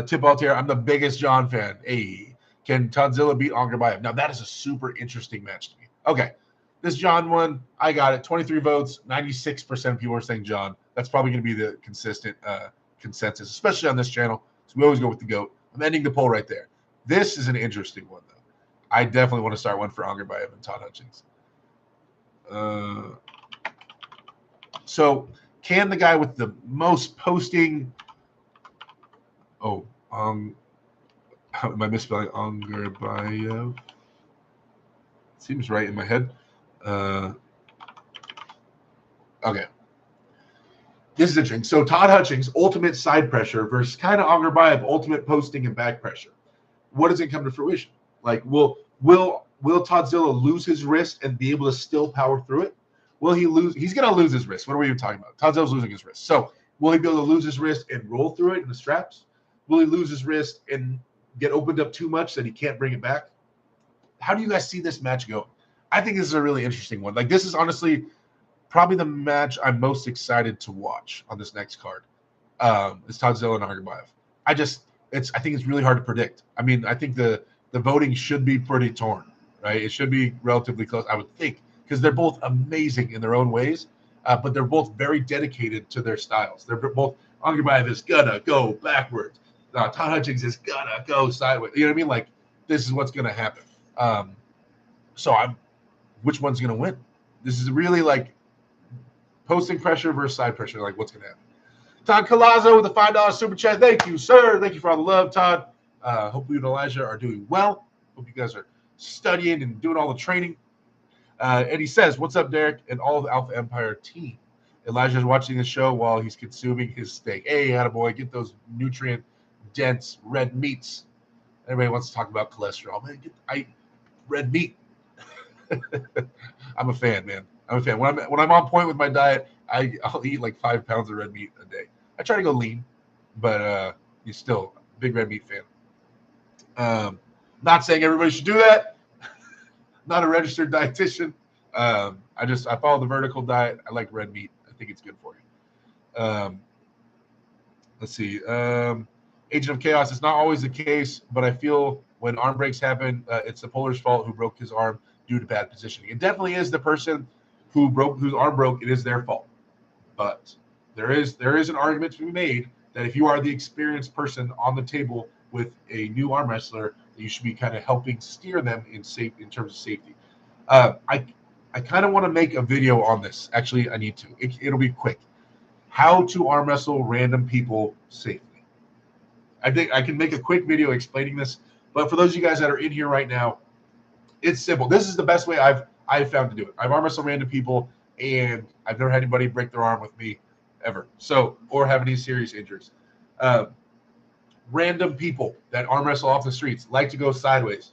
Tip Altair, I'm the biggest John fan. Hey, can Todzilla beat Ongarbaev? Now, that is a super interesting match to me. Okay, this John one, I got it. 23 votes, 96% of people are saying John. That's probably going to be the consistent consensus, especially on this channel. So we always go with the GOAT. I'm ending the poll right there. This is an interesting one, though. I definitely want to start one for Ongarbaev and Todd Hutchings. So can the guy with the most posting? Am I misspelling Ongarbaev? Seems right in my head. Okay. This is interesting. So Todd Hutchings, ultimate side pressure versus kind of Ongarbaev, ultimate posting and back pressure. What does it come to fruition? Like, will Todzilla lose his wrist and be able to still power through it? Will he lose? He's going to lose his wrist. What are we even talking about? Todzilla's losing his wrist. So will he be able to lose his wrist and roll through it in the straps? Will he lose his wrist and get opened up too much that he can't bring it back? How do you guys see this match go? I think this is a really interesting one. Like, this is honestly probably the match I'm most excited to watch on this next card. Is Todzilla and Ongarbaev. I think it's really hard to predict. I mean, I think the voting should be pretty torn, right? It should be relatively close, I would think, because they're both amazing in their own ways, but they're both very dedicated to their styles. They're both, Ongarbaev is gonna go backwards. Todd Hutchings is gonna go sideways. You know what I mean? Like, this is what's gonna happen. Which one's gonna win? This is really like posting pressure versus side pressure. Like, what's gonna happen? Todd Colazzo with a $5 super chat. Thank you, sir. Thank you for all the love, Todd. Hope you and Elijah are doing well. Hope you guys are studying and doing all the training. And he says, what's up, Derek, and all the Alpha Empire team? Elijah's watching the show while he's consuming his steak. Hey, attaboy, get those nutrient-dense red meats. Everybody wants to talk about cholesterol. Man, red meat. I'm a fan, man. I'm a fan. When I'm on point with my diet, I'll eat like 5 pounds of red meat a day. I try to go lean, but you're still a big red meat fan. Not saying everybody should do that. Not a registered dietitian. I follow the vertical diet. I like red meat. I think it's good for you. Let's see. Agent of Chaos is not always the case, but I feel when arm breaks happen, it's the puller's fault who broke his arm due to bad positioning. It definitely is the person whose arm broke. It is their fault. But there is an argument to be made that if you are the experienced person on the table with a new arm wrestler, you should be kind of helping steer them in terms of safety. I kind of want to make a video on this. Actually, I need to. It'll be quick. How to arm wrestle random people safely. I think I can make a quick video explaining this. But for those of you guys that are in here right now, it's simple. This is the best way I've found to do it. I've arm wrestled random people, and I've never had anybody break their arm with me ever. Or have any serious injuries. Random people that arm wrestle off the streets like to go sideways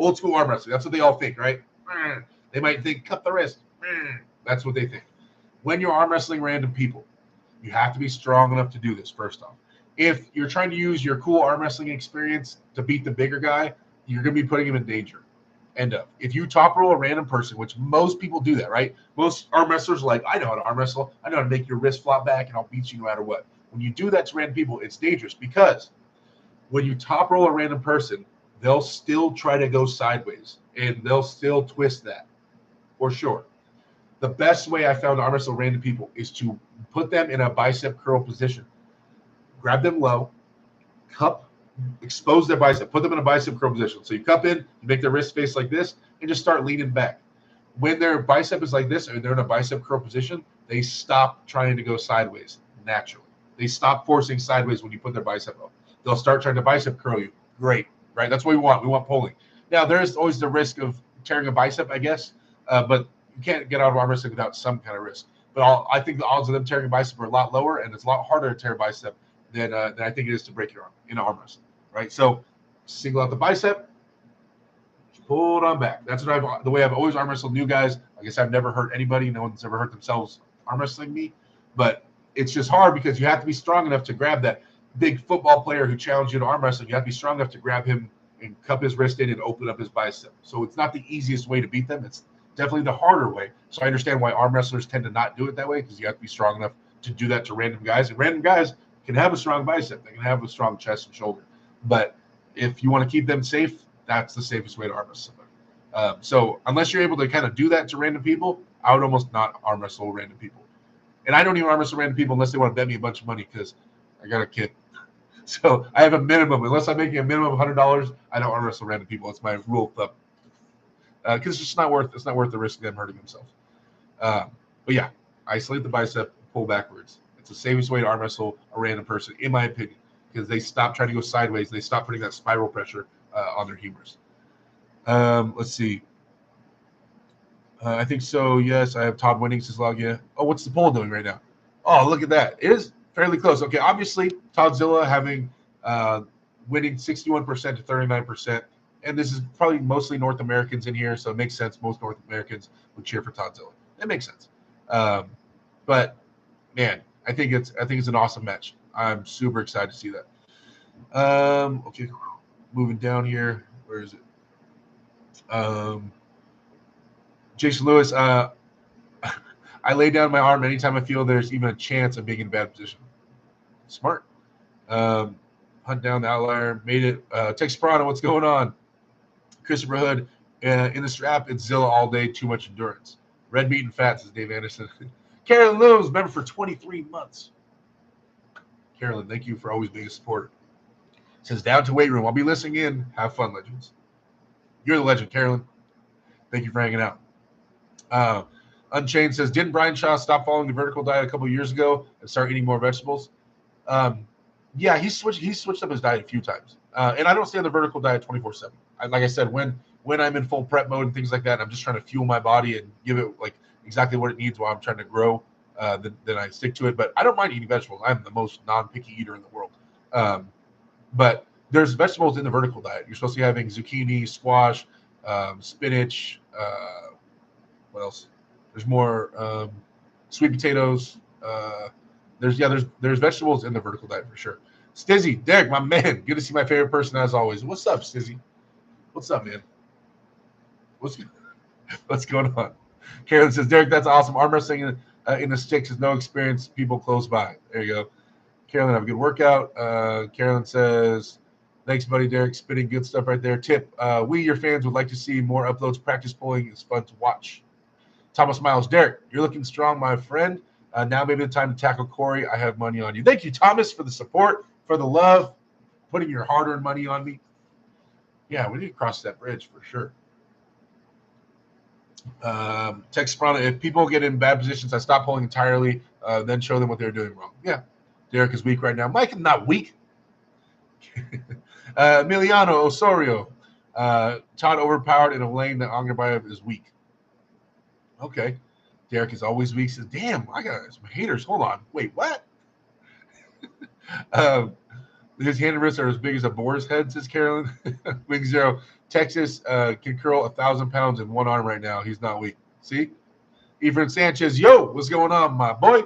Old school arm wrestling. That's what they all think, right? They might think cut the wrist. That's what they think. When you're arm wrestling random people, you have to be strong enough to do this, first off. If you're trying to use your cool arm wrestling experience to beat the bigger guy, you're going to be putting him in danger. End up. If you top roll a random person, which most people do that, right? Most arm wrestlers are like, I know how to arm wrestle. I know how to make your wrist flop back, and I'll beat you no matter what. When you do that to random people, it's dangerous because when you top roll a random person, they'll still try to go sideways, and they'll still twist that, for sure. The best way I found to arm wrestle random people is to put them in a bicep curl position. Grab them low, cup, expose their bicep, put them in a bicep curl position. So you cup in, you make their wrist face like this, and just start leaning back. When their bicep is like this, or they're in a bicep curl position, they stop trying to go sideways naturally. They stop forcing sideways when you put their bicep up. They'll start trying to bicep curl you. Great, right? That's what we want. We want pulling. Now, there is always the risk of tearing a bicep, I guess, but you can't get out of arm wrestling without some kind of risk. But I think the odds of them tearing a bicep are a lot lower, and it's a lot harder to tear a bicep than I think it is to break your arm in arm wrestling, right? So single out the bicep, pull it on back. That's what the way I've always arm wrestled new guys. Like I said, I've never hurt anybody. No one's ever hurt themselves arm wrestling me. But it's just hard because you have to be strong enough to grab that big football player who challenged you to arm wrestling. You have to be strong enough to grab him and cup his wrist in and open up his bicep. So it's not the easiest way to beat them. It's definitely the harder way. So I understand why arm wrestlers tend to not do it that way, because you have to be strong enough to do that to random guys. And random guys can have a strong bicep. They can have a strong chest and shoulder. But if you want to keep them safe, that's the safest way to arm wrestle somebody. So unless you're able to kind of do that to random people, I would almost not arm wrestle random people. And I don't even arm wrestle random people unless they want to bet me a bunch of money, because I got a kid. So I have a minimum. Unless I'm making a minimum of $100, I don't arm wrestle random people. It's my rule of thumb. Because it's just not worth the risk of them hurting themselves. But yeah, isolate the bicep, pull backwards. It's the safest way to arm wrestle a random person, in my opinion, because they stop trying to go sideways. They stop putting that spiral pressure on their humerus. Let's see. I think so. Yes, I have Todd winning since log. Yeah. Oh, what's the poll doing right now? Oh, look at that. It is fairly close. Okay, obviously Toddzilla having winning 61% to 39%. And this is probably mostly North Americans in here, so it makes sense. Most North Americans would cheer for Toddzilla. It makes sense. But man, I think it's an awesome match. I'm super excited to see that. Okay, moving down here. Where is it? Jason Lewis. I lay down my arm anytime I feel there's even a chance of being in a bad position. Smart. Hunt down the outlier. Made it. Tex Prana, what's going on? Christopher Hood, in the strap, it's Zilla all day, too much endurance. Red meat and fat, says Dave Anderson. Carolyn Looms, member for 23 months. Carolyn, thank you for always being a supporter. Says down to weight room. I'll be listening in. Have fun, legends. You're the legend, Carolyn. Thank you for hanging out. Unchained says, didn't Brian Shaw stop following the vertical diet a couple of years ago and start eating more vegetables? Yeah, he switched up his diet a few times. And I don't stay on the vertical diet 24/7. Like I said, when I'm in full prep mode and things like that, I'm just trying to fuel my body and give it like exactly what it needs while I'm trying to grow. Then I stick to it. But I don't mind eating vegetables. I'm the most non-picky eater in the world. But there's vegetables in the vertical diet. You're supposed to be having zucchini, squash, spinach. What else? There's more sweet potatoes. There's vegetables in the vertical diet for sure. Stizzy, Derek, my man, good to see my favorite person as always. What's up, Stizzy? What's up, man? What's going on? Carolyn says, Derek, that's awesome. Arm wrestling in the sticks is no experience. People close by. There you go. Carolyn, have a good workout. Carolyn says, thanks, buddy. Derek, spitting good stuff right there. Tip, we, your fans, would like to see more uploads. Practice pulling is fun to watch. Thomas Miles, Derek, you're looking strong, my friend. Now maybe the time to tackle Corey. I have money on you. Thank you, Thomas, for the support, for the love, putting your hard-earned money on me. Yeah, we need to cross that bridge for sure. Tex Sprana, if people get in bad positions, I stop pulling entirely, then show them what they're doing wrong. Yeah, Derek is weak right now. Mike is not weak. Emiliano Osorio, Todd overpowered in a lane that Ongarbaev is weak. Okay. Derek is always weak. Says, damn, I got some haters. Hold on. Wait, what? His hand and wrists are as big as a boar's head, says Carolyn. Wing Zero. Texas can curl 1,000 pounds in one arm right now. He's not weak. See? Efren Sanchez. Yo, what's going on, my boy?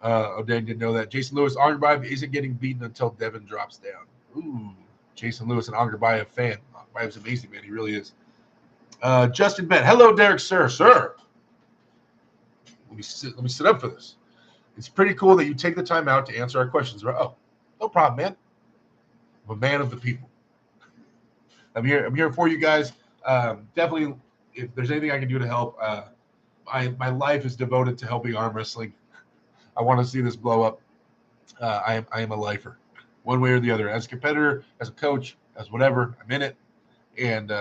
Dan didn't know that. Jason Lewis. Ongarbaev isn't getting beaten until Devin drops down. Ooh. Jason Lewis, an Ongarbaev fan. Ongarbaev's amazing, man. He really is. Justin Bent. Hello, Derek, sir. Sir. Let me sit up for this. It's pretty cool that you take the time out to answer our questions. Oh, no problem, man. I'm a man of the people. I'm here for you guys. Definitely, if there's anything I can do to help, my life is devoted to helping arm wrestling. I want to see this blow up. I am a lifer, one way or the other. As a competitor, as a coach, as whatever, I'm in it. And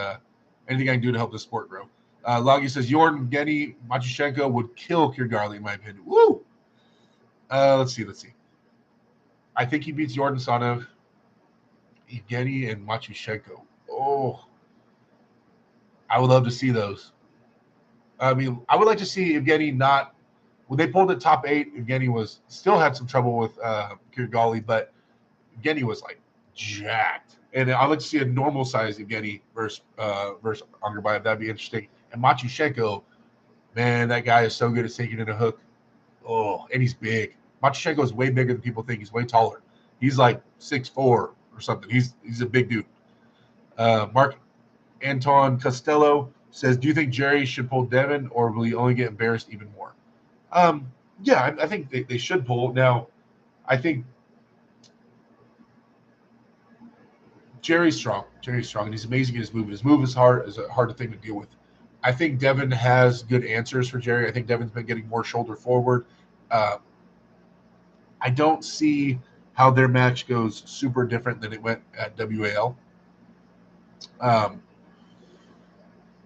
anything I can do to help the sport grow. Loggy says, Jordan, Gennady, Matyushenko would kill Kirgali, in my opinion. Woo! Let's see. I think he beats Jordan Sanov, Evgeny, and Matyushenko. Oh, I would love to see those. I mean, I would like to see Evgeny not. When they pulled it top 8, Evgeny still had some trouble with Kirgali, but Evgeny was like jacked. And I'd like to see a normal size Evgeny versus Ongarbaev. That'd be interesting. And Matyushenko, man, that guy is so good at taking in a hook. Oh, and he's big. Matyushenko is way bigger than people think. He's way taller. He's like 6'4" or something. He's a big dude. Mark Anton Costello says, do you think Jerry should pull Devin, or will he only get embarrassed even more? Yeah, I think they should pull. Now, I think Jerry's strong. And he's amazing in his move. His move is a hard thing to deal with. I think Devin has good answers for Jerry. I think Devin's been getting more shoulder forward. I don't see how their match goes super different than it went at WAL. But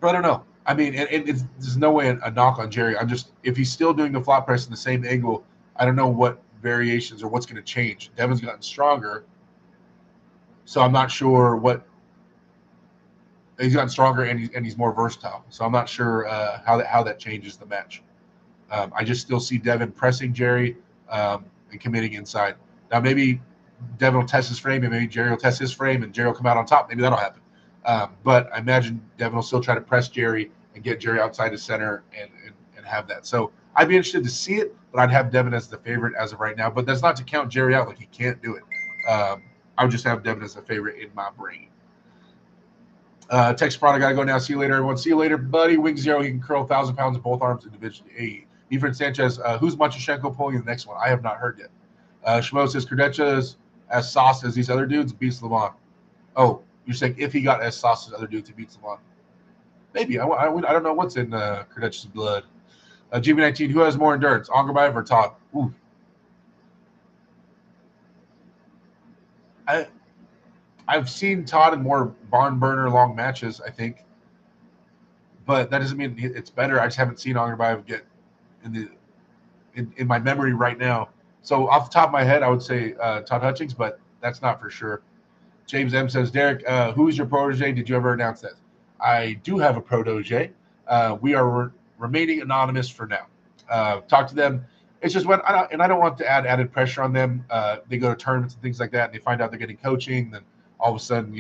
I don't know. I mean, there's no way a knock on Jerry. If he's still doing the flat press in the same angle, I don't know what variations or what's going to change. Devin's gotten stronger, so I'm not sure what. He's gotten stronger and he's more versatile. So I'm not sure how that changes the match. I just still see Devin pressing Jerry and committing inside. Now maybe Devin will test his frame and maybe Jerry will test his frame and Jerry will come out on top. Maybe that'll happen. But I imagine Devin will still try to press Jerry and get Jerry outside his center and have that. So I'd be interested to see it, but I'd have Devin as the favorite as of right now. But that's not to count Jerry out like he can't do it. I would just have Devin as the favorite in my brain. Text product, gotta go now. See you later, everyone. See you later, buddy. Wing Zero, he can curl 1,000 pounds in both arms individually. Hey, Efren Sanchez, who's Matyushenko pulling in the next one? I have not heard yet. Shmo says Kurdecha is as sauced as these other dudes, beats Lamont. Oh, you're saying if he got as sauced as other dudes, he beats Lamont? Maybe. I don't know what's in Kurdecha's blood. GB19, who has more endurance, Ongarbaev or Todd? Ooh. I've seen Todd in more barn burner long matches, I think, but that doesn't mean it's better. I just haven't seen Ongarbaev get in my memory right now. So off the top of my head, I would say Todd Hutchings, but that's not for sure. James M says, Derek, who's your protege? Did you ever announce that? I do have a protege. We are remaining anonymous for now. Talk to them. It's just I don't want to add added pressure on them. They go to tournaments and things like that, and they find out they're getting coaching. Then all of a sudden,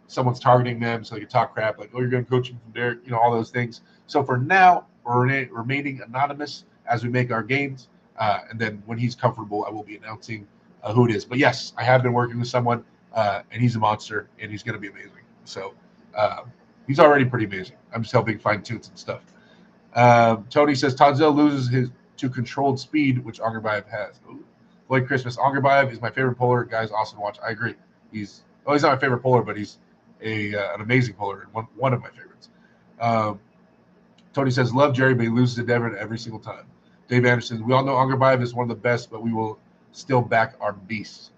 someone's targeting them, so they can talk crap like, "Oh, you're getting coaching from Derek," all those things. So for now, we're remaining anonymous as we make our gains, and then when he's comfortable, I will be announcing who it is. But yes, I have been working with someone, and he's a monster, and he's going to be amazing. So he's already pretty amazing. I'm just helping fine tune some stuff. Tony says Tonzel loses to controlled speed, which Ongarbaev has. Ooh. Lloyd Christmas, Ongarbaev is my favorite puller. Guys, awesome to watch. I agree. He's not my favorite puller, but he's an amazing puller and one of my favorites. Tony says, love Jerry, but he loses to Devin every single time. Dave Anderson, we all know Ongarbaev is one of the best, but we will still back our beasts.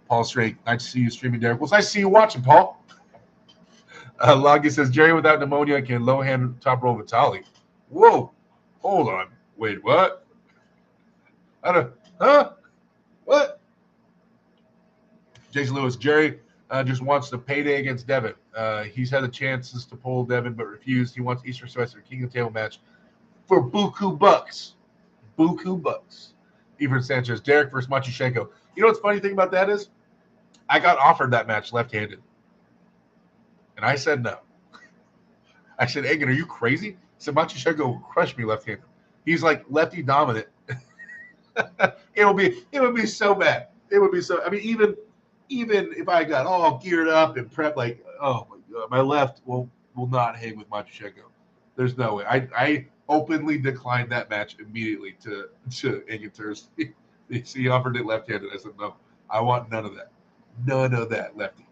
Paul Straight, nice to see you streaming, Derek. Well, it's nice to see you watching, Paul. Loggy says, Jerry without pneumonia can low hand top roll Vitali. Whoa, hold on. Wait, what? What? Jason Lewis, Jerry just wants the payday against Devin. He's had the chances to pull Devin, but refused. He wants Eastern Semester King of the Table match for buku bucks. Buku bucks. Efren Sanchez, Derek versus Matyushenko. You know what's funny thing about that is, I got offered that match left-handed, and I said no. I said, Egan, are you crazy? He said, Machushego will crush me left-handed. He's like lefty dominant. it would be so bad. It would be so. I mean, even if I got all geared up and prepped, like, oh my God, my left will not hang with Machushego. There's no way. I openly declined that match immediately to Egan Thursday. He offered it left-handed. I said, no, I want none of that. None of that lefty.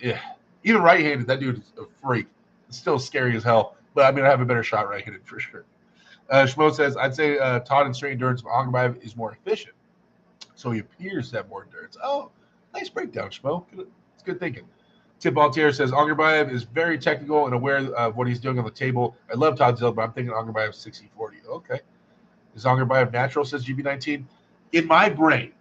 Yeah. Even right-handed, that dude is a freak. It's still scary as hell. But I mean, I have a better shot right-handed for sure. Shmo says, I'd say Todd in straight endurance, but Ongarbaev is more efficient. So he appears to have more endurance. Oh, nice breakdown, Shmo. It's good thinking. Tip Altier says, Ongarbaev is very technical and aware of what he's doing on the table. I love Todd Zill, but I'm thinking Ongarbaev 60-40. Okay. Is Ongarbaev natural, says GB19? In my brain,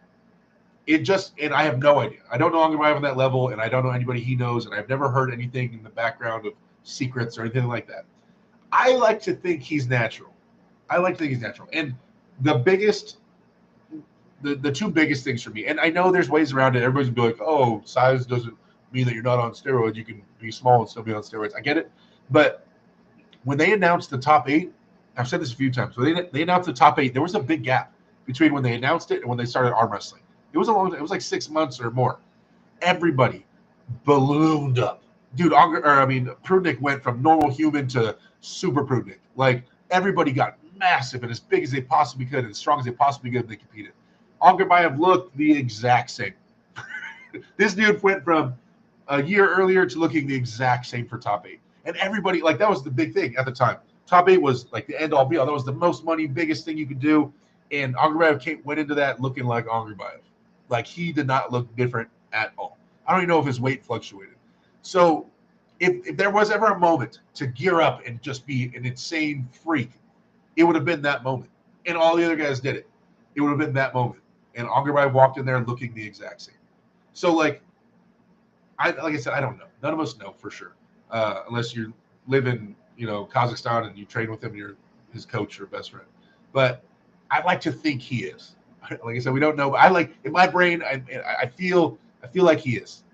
and I have no idea. I don't know Ongarbaev on that level, and I don't know anybody he knows, and I've never heard anything in the background of secrets or anything like that. I like to think he's natural. And the two biggest things for me, and I know there's ways around it. Everybody's going to be like, oh, size doesn't mean that you're not on steroids. You can be small and still be on steroids. I get it. But when they announced the top 8, I've said this a few times, when they announced the top 8, there was a big gap between when they announced it and when they started arm wrestling. It was like 6 months or more. Everybody ballooned up. Dude, Prudnik went from normal human to super Prudnik. Like, everybody got massive and as big as they possibly could and as strong as they possibly could, and they competed. Ongarbaev looked the exact same. This dude went from a year earlier to looking the exact same for top 8. And everybody, like, that was the big thing at the time. Top 8 was like the end-all be-all. That was the most money, biggest thing you could do. And Ongarbaev went into that looking like Ongarbaev. Like, he did not look different at all. I don't even know if his weight fluctuated. So if there was ever a moment to gear up and just be an insane freak, it would have been that moment. And all the other guys did it. It would have been that moment. And Ongarbaev walked in there looking the exact same. So, like I said, I don't know. None of us know for sure. Unless you live in, Kazakhstan and you train with him and you're his coach or best friend. But I like to think he is. Like I said, we don't know. But in my brain, I feel like he is.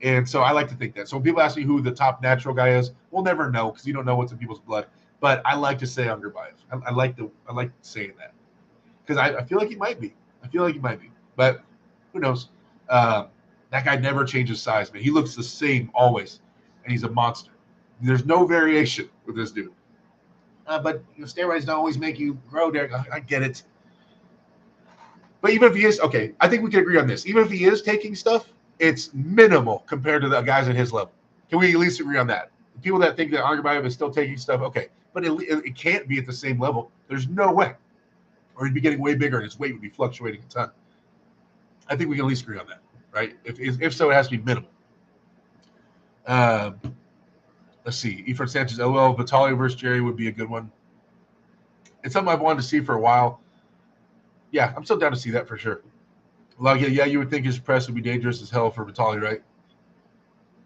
And so I like to think that. So when people ask me who the top natural guy is, we'll never know because you don't know what's in people's blood. But I like to say Ongarbaev. I like saying that because I feel like he might be. But who knows? That guy never changes size, man. He looks the same always, and he's a monster. There's no variation with this dude. But steroids don't always make you grow, Derek. I get it. But even if he is, okay, I think we can agree on this. Even if he is taking stuff, it's minimal compared to the guys at his level. Can we at least agree on that? The people that think that Ongarbaev is still taking stuff, okay, but it can't be at the same level. There's no way. Or he'd be getting way bigger and his weight would be fluctuating a ton. I think we can at least agree on that, right? If so, it has to be minimal. Let's see. Efren Sanchez, LOL, Vitali versus Jerry would be a good one. It's something I've wanted to see for a while. Yeah, I'm still down to see that for sure. Like, yeah, you would think his press would be dangerous as hell for Vitali, right?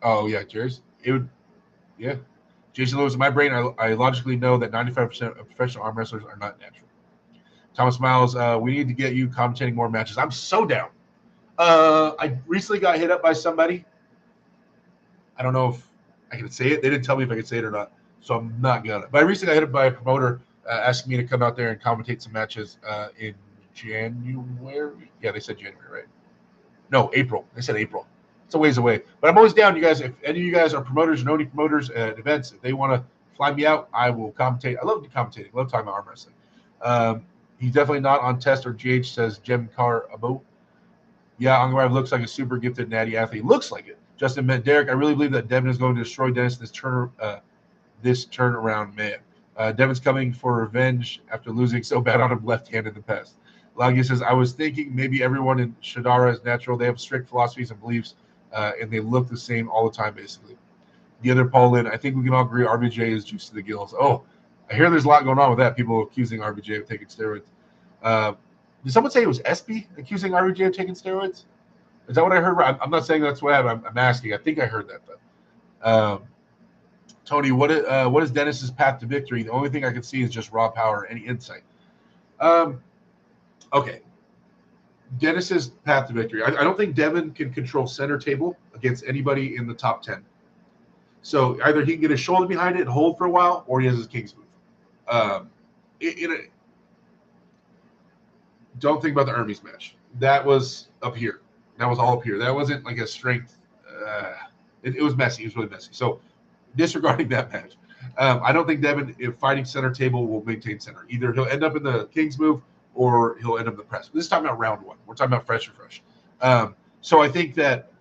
Oh, yeah, Jerry's. It would, yeah. Jason Lewis, in my brain, I logically know that 95% of professional arm wrestlers are not natural. Thomas Miles, we need to get you commentating more matches. I'm so down. I recently got hit up by somebody. I don't know if I can say it. They didn't tell me if I could say it or not, so I'm not gonna. But I recently got hit up by a promoter asking me to come out there and commentate some matches in January. Yeah, they said January, right? No, April. They said April. It's a ways away. But I'm always down, you guys. If any of you guys are promoters or know any promoters at events, if they want to fly me out, I will commentate. I love commentating. I love talking about arm wrestling. He's definitely not on test or GH, says Jem Car Abo. Yeah, Ongarbaev looks like a super gifted natty athlete. Looks like it. Justin meant Derek, I really believe that Devin is going to destroy Dennis this turnaround, man. Devin's coming for revenge after losing so bad on him left-hand in the past. Lagia says, I was thinking maybe everyone in Shadara is natural. They have strict philosophies and beliefs, and they look the same all the time, basically. The other Paul Lynn, I think we can all agree RBJ is juice to the gills. Oh, I hear there's a lot going on with that. People accusing RBJ of taking steroids. Did someone say it was SB accusing RBJ of taking steroids? Is that what I heard? I'm not saying that's what happened. I'm asking. I think I heard that, though. Tony, what is Dennis's path to victory? The only thing I can see is just raw power. Any insight? Okay. Dennis's path to victory. I don't think Devin can control center table against anybody in the top 10. So either he can get his shoulder behind it and hold for a while, or he has his king's move. Don't think about the Hermes match. That was up here. That was all up here. That wasn't like a strength. It was messy. It was really messy. So disregarding that match, I don't think Devin, if fighting center table, will maintain center. Either he'll end up in the king's move or he'll end up in the press. This is talking about round one. We're talking about fresh. So I think that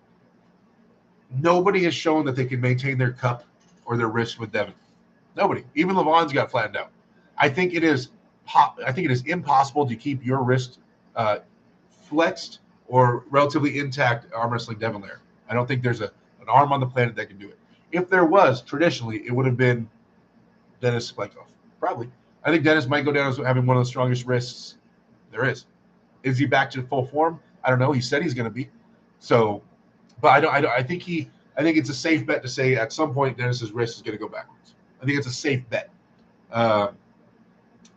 nobody has shown that they can maintain their cup or their wrist with Devin. Nobody. Even Levon's got flattened out. I think it is impossible to keep your wrist flexed or relatively intact arm wrestling Devin there. I don't think there's an arm on the planet that can do it. If there was, traditionally, it would have been Dennis Cyplenkov. Probably. I think Dennis might go down as having one of the strongest wrists there is. Is he back to full form? I don't know. He said he's going to be. So, but I think it's a safe bet to say at some point Dennis's wrist is going to go backwards. I think it's a safe bet.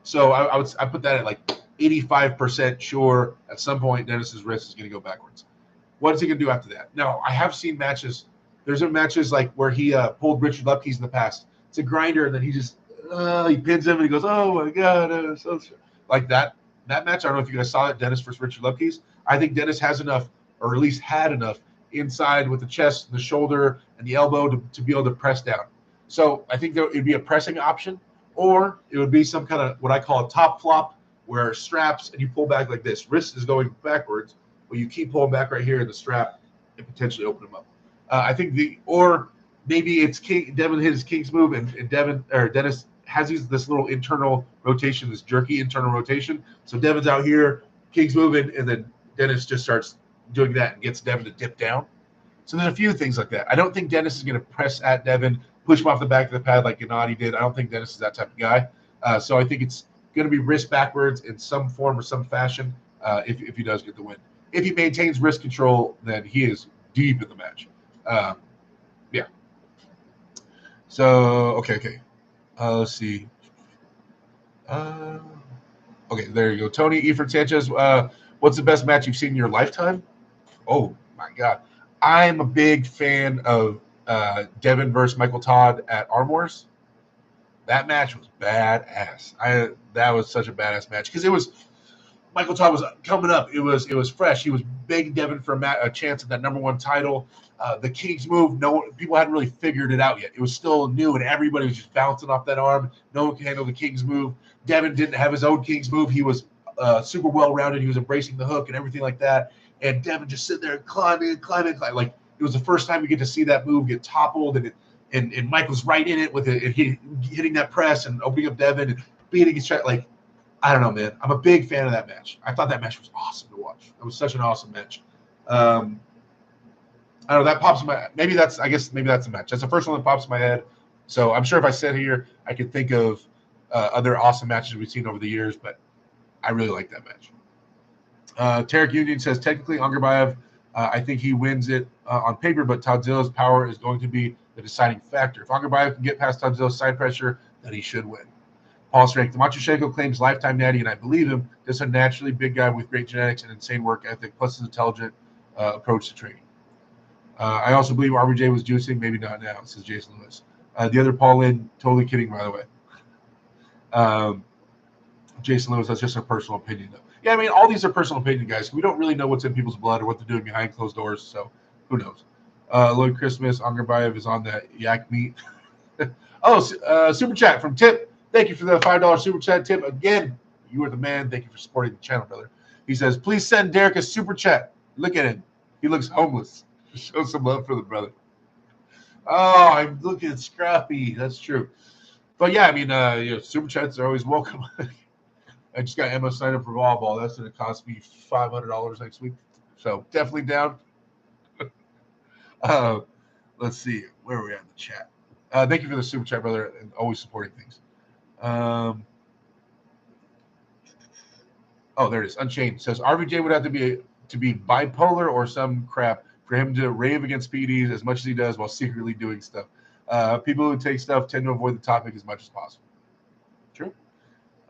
So I put that at like 85% sure at some point Dennis's wrist is going to go backwards. What is he going to do after that? Now, I have seen matches. There's been matches like where he pulled Richard Lepke's in the past. It's a grinder, and then he just he pins him, and he goes, "Oh my God!" So like that match. I don't know if you guys saw it, Dennis versus Richard Lepke's. I think Dennis has enough, or at least had enough, inside with the chest, the shoulder, and the elbow to be able to press down. So I think it'd be a pressing option, or it would be some kind of what I call a top flop, where straps and you pull back like this. Wrist is going backwards, but you keep pulling back right here in the strap and potentially open them up. I think or maybe it's Devin hit his king's move and Dennis has this little internal rotation, this jerky internal rotation. So Devin's out here, king's moving, and then Dennis just starts doing that and gets Devin to dip down. So there's a few things like that. I don't think Dennis is going to press at Devin, push him off the back of the pad like Gennady did. I don't think Dennis is that type of guy. So I think it's going to be wrist backwards in some form or some fashion if he does get the win. If he maintains wrist control, then he is deep in the match. Yeah. So, okay. Let's see. Okay, there you go. Tony Efren Sanchez, what's the best match you've seen in your lifetime? Oh, my God. I'm a big fan of Devin versus Michael Todd at Arm Wars. That match was badass. That was such a badass match because it was Michael Todd was coming up. It was fresh. He was begging Devin for a chance at that #1 title. The King's move, people hadn't really figured it out yet. It was still new, and everybody was just bouncing off that arm. No one can handle the King's move. Devin didn't have his own King's move. He was super well-rounded. He was embracing the hook and everything like that. And Devin just sitting there climbing. Like it was the first time we get to see that move get toppled, and Mike was right in it with it, and hitting that press and opening up Devin and beating his shot. Like, I don't know, man. I'm a big fan of that match. I thought that match was awesome to watch. It was such an awesome match. I don't know, that pops in my maybe that's a match. That's the first one that pops in my head. So I'm sure if I sit here, I could think of other awesome matches we've seen over the years, but I really like that match. Tarek Union says, technically, Ongarbaev, I think he wins it on paper, but Todzilla's power is going to be the deciding factor. If Ongarbaev can get past Todzilla's side pressure, then he should win. Paul Strank, Machushchenko claims lifetime natty, and I believe him. Just a naturally big guy with great genetics and insane work ethic, plus his intelligent approach to training. I also believe RBJ was juicing, maybe not now, says Jason Lewis. The other Paul Lynn, totally kidding, by the way. Jason Lewis, that's just a personal opinion, though. Yeah, I mean, all these are personal opinion, guys. We don't really know what's in people's blood or what they're doing behind closed doors, so who knows? Lloyd Christmas, Ongarbaev is on that yak meat. Super chat from Tip. Thank you for the $5 super chat, Tip. Again, you are the man. Thank you for supporting the channel, brother. He says, please send Derek a super chat. Look at him. He looks homeless. Show some love for the brother. Oh, I'm looking scrappy. That's true. But yeah, I mean, super chats are always welcome. I just got Emma signed up for volleyball. That's going to cost me $500 next week. So definitely down. Let's see. Where are we at in the chat? Thank you for the super chat, brother, and always supporting things. Oh, there it is. Unchained says RVJ would have to be bipolar or some crap for him to rave against PEDs as much as he does while secretly doing stuff. People who take stuff tend to avoid the topic as much as possible. True.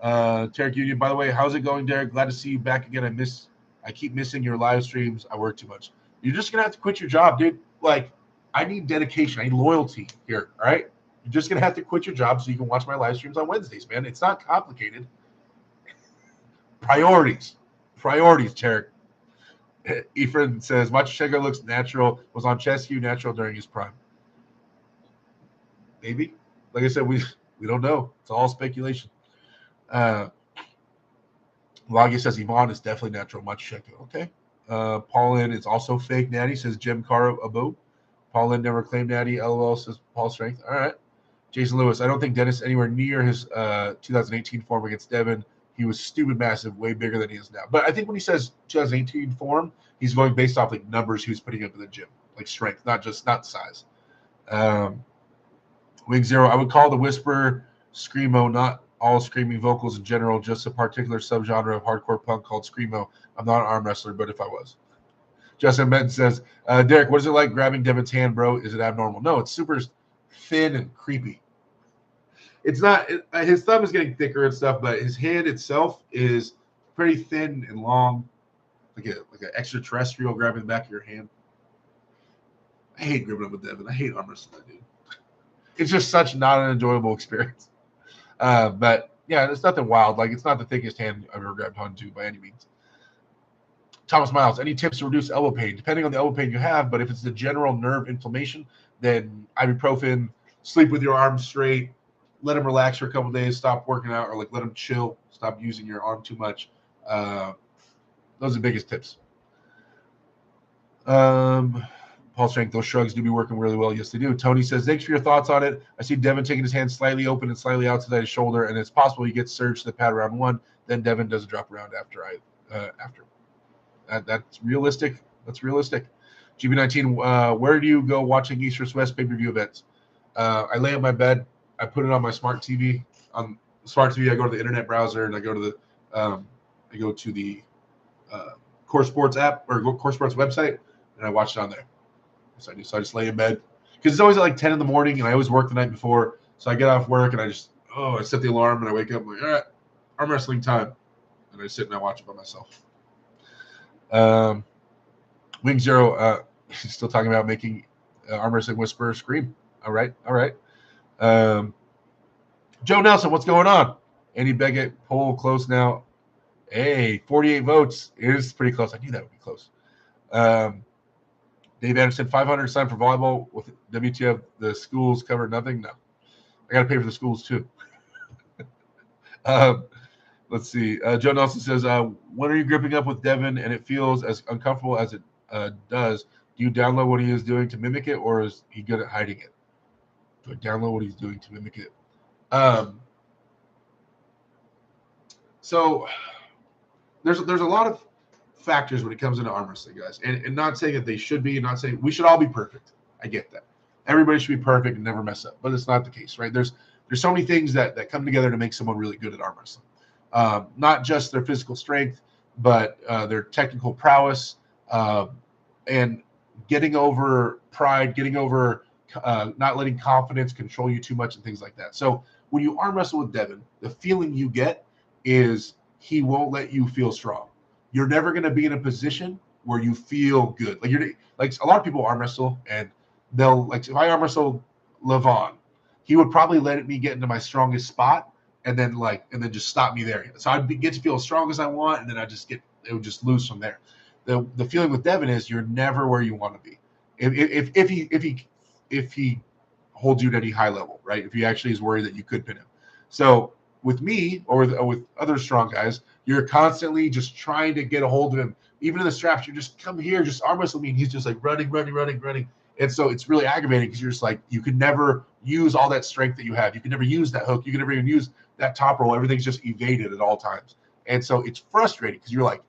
Tarek Union, by the way, how's it going, Derek? Glad to see you back again. I miss I keep missing your live streams. I work too much. You're just gonna have to quit your job, dude. Like, I need dedication. I need loyalty here. All right. You're just gonna have to quit your job so you can watch my live streams on Wednesdays, man. It's not complicated. Priorities, Tarek. Ephraim says Machachenko looks natural. Was on Chesky natural during his prime. Maybe. Like I said, we don't know. It's all speculation. Lagi says Ivan is definitely natural. Machachenko. Okay. Paulin is also fake natty, says Jim Caro Abo. Paulin never claimed natty. LOL, says Paul Strength. All right. Jason Lewis, I don't think Dennis anywhere near his 2018 form against Devin. He was stupid massive, way bigger than he is now. But I think when he says 2018 form, he's going based off like numbers he was putting up in the gym, like strength, not size. Wing Zero, I would call the whisper screamo, not all screaming vocals in general, just a particular subgenre of hardcore punk called screamo. I'm not an arm wrestler, but if I was. Justin Benton says, Derek, what is it like grabbing Devin's hand, bro? Is it abnormal? No, it's super thin and creepy. It's not. His thumb is getting thicker and stuff, but his hand itself is pretty thin and long, like an extraterrestrial grabbing the back of your hand. I hate gripping up with Devin. I hate arm wrestling, dude. It's just such not an enjoyable experience. But yeah, it's nothing wild. Like, it's not the thickest hand I've ever grabbed onto by any means. Thomas Miles, any tips to reduce elbow pain? Depending on the elbow pain you have, but if it's the general nerve inflammation, then ibuprofen, sleep with your arms straight, let them relax for a couple of days, stop working out, or like let them chill, stop using your arm too much. Those are the biggest tips. Paul Strength, those shrugs do be working really well. Yes, they do. Tony says, thanks for your thoughts on it. I see Devin taking his hand slightly open and slightly outside his shoulder, and it's possible he gets surged to the pad round 1. Then Devin does a drop around after. That's realistic. That's realistic. GB19, where do you go watching East or West pay-per-view events? I lay on my bed. I put it on my smart TV. On smart TV, I go to the internet browser and I go to the Core Sports app or Core Sports website, and I watch it on there. So I just lay in bed because it's always at like 10 in the morning, and I always work the night before. So I get off work and I set the alarm and I wake up. I'm like, all right, arm wrestling time, and I sit and I watch it by myself. Wing Zero, he's still talking about making arm wrestling whisperer scream. All right. Joe Nelson, what's going on? Andy Beggett, poll close now. Hey, 48 votes. It is pretty close. I knew that would be close. Dave Anderson, 500 signed for volleyball with WTF. The schools cover nothing. No, I got to pay for the schools too. Let's see. Joe Nelson says, when are you gripping up with Devin and it feels as uncomfortable as it does? Do you download what he is doing to mimic it, or is he good at hiding it? Do I download what he's doing to mimic it? So there's a lot of factors when it comes into arm wrestling, guys, and not saying that they should be, and not saying we should all be perfect. I get that. Everybody should be perfect and never mess up, but it's not the case, right? There's so many things that come together to make someone really good at arm wrestling. Not just their physical strength, but their technical prowess, and getting over pride, getting over not letting confidence control you too much and things like that. So when you arm wrestle with Devin, the feeling you get is he won't let you feel strong. You're never going to be in a position where you feel good. Like a lot of people arm wrestle and they'll, like, if I arm wrestle Levon, he would probably let me get into my strongest spot and then just stop me there. So I'd get to feel as strong as I want, and then it would just lose from there. The feeling with Devin is you're never where you want to be. If he holds you at any high level, right? If he actually is worried that you could pin him. So with me or with other strong guys, you're constantly just trying to get a hold of him. Even in the straps, you just come here, just arm wrestle me, and he's just like running. And so it's really aggravating because you're just like, you can never use all that strength that you have. You can never use that hook. You can never even use that top roll. Everything's just evaded at all times. And so it's frustrating because you're like,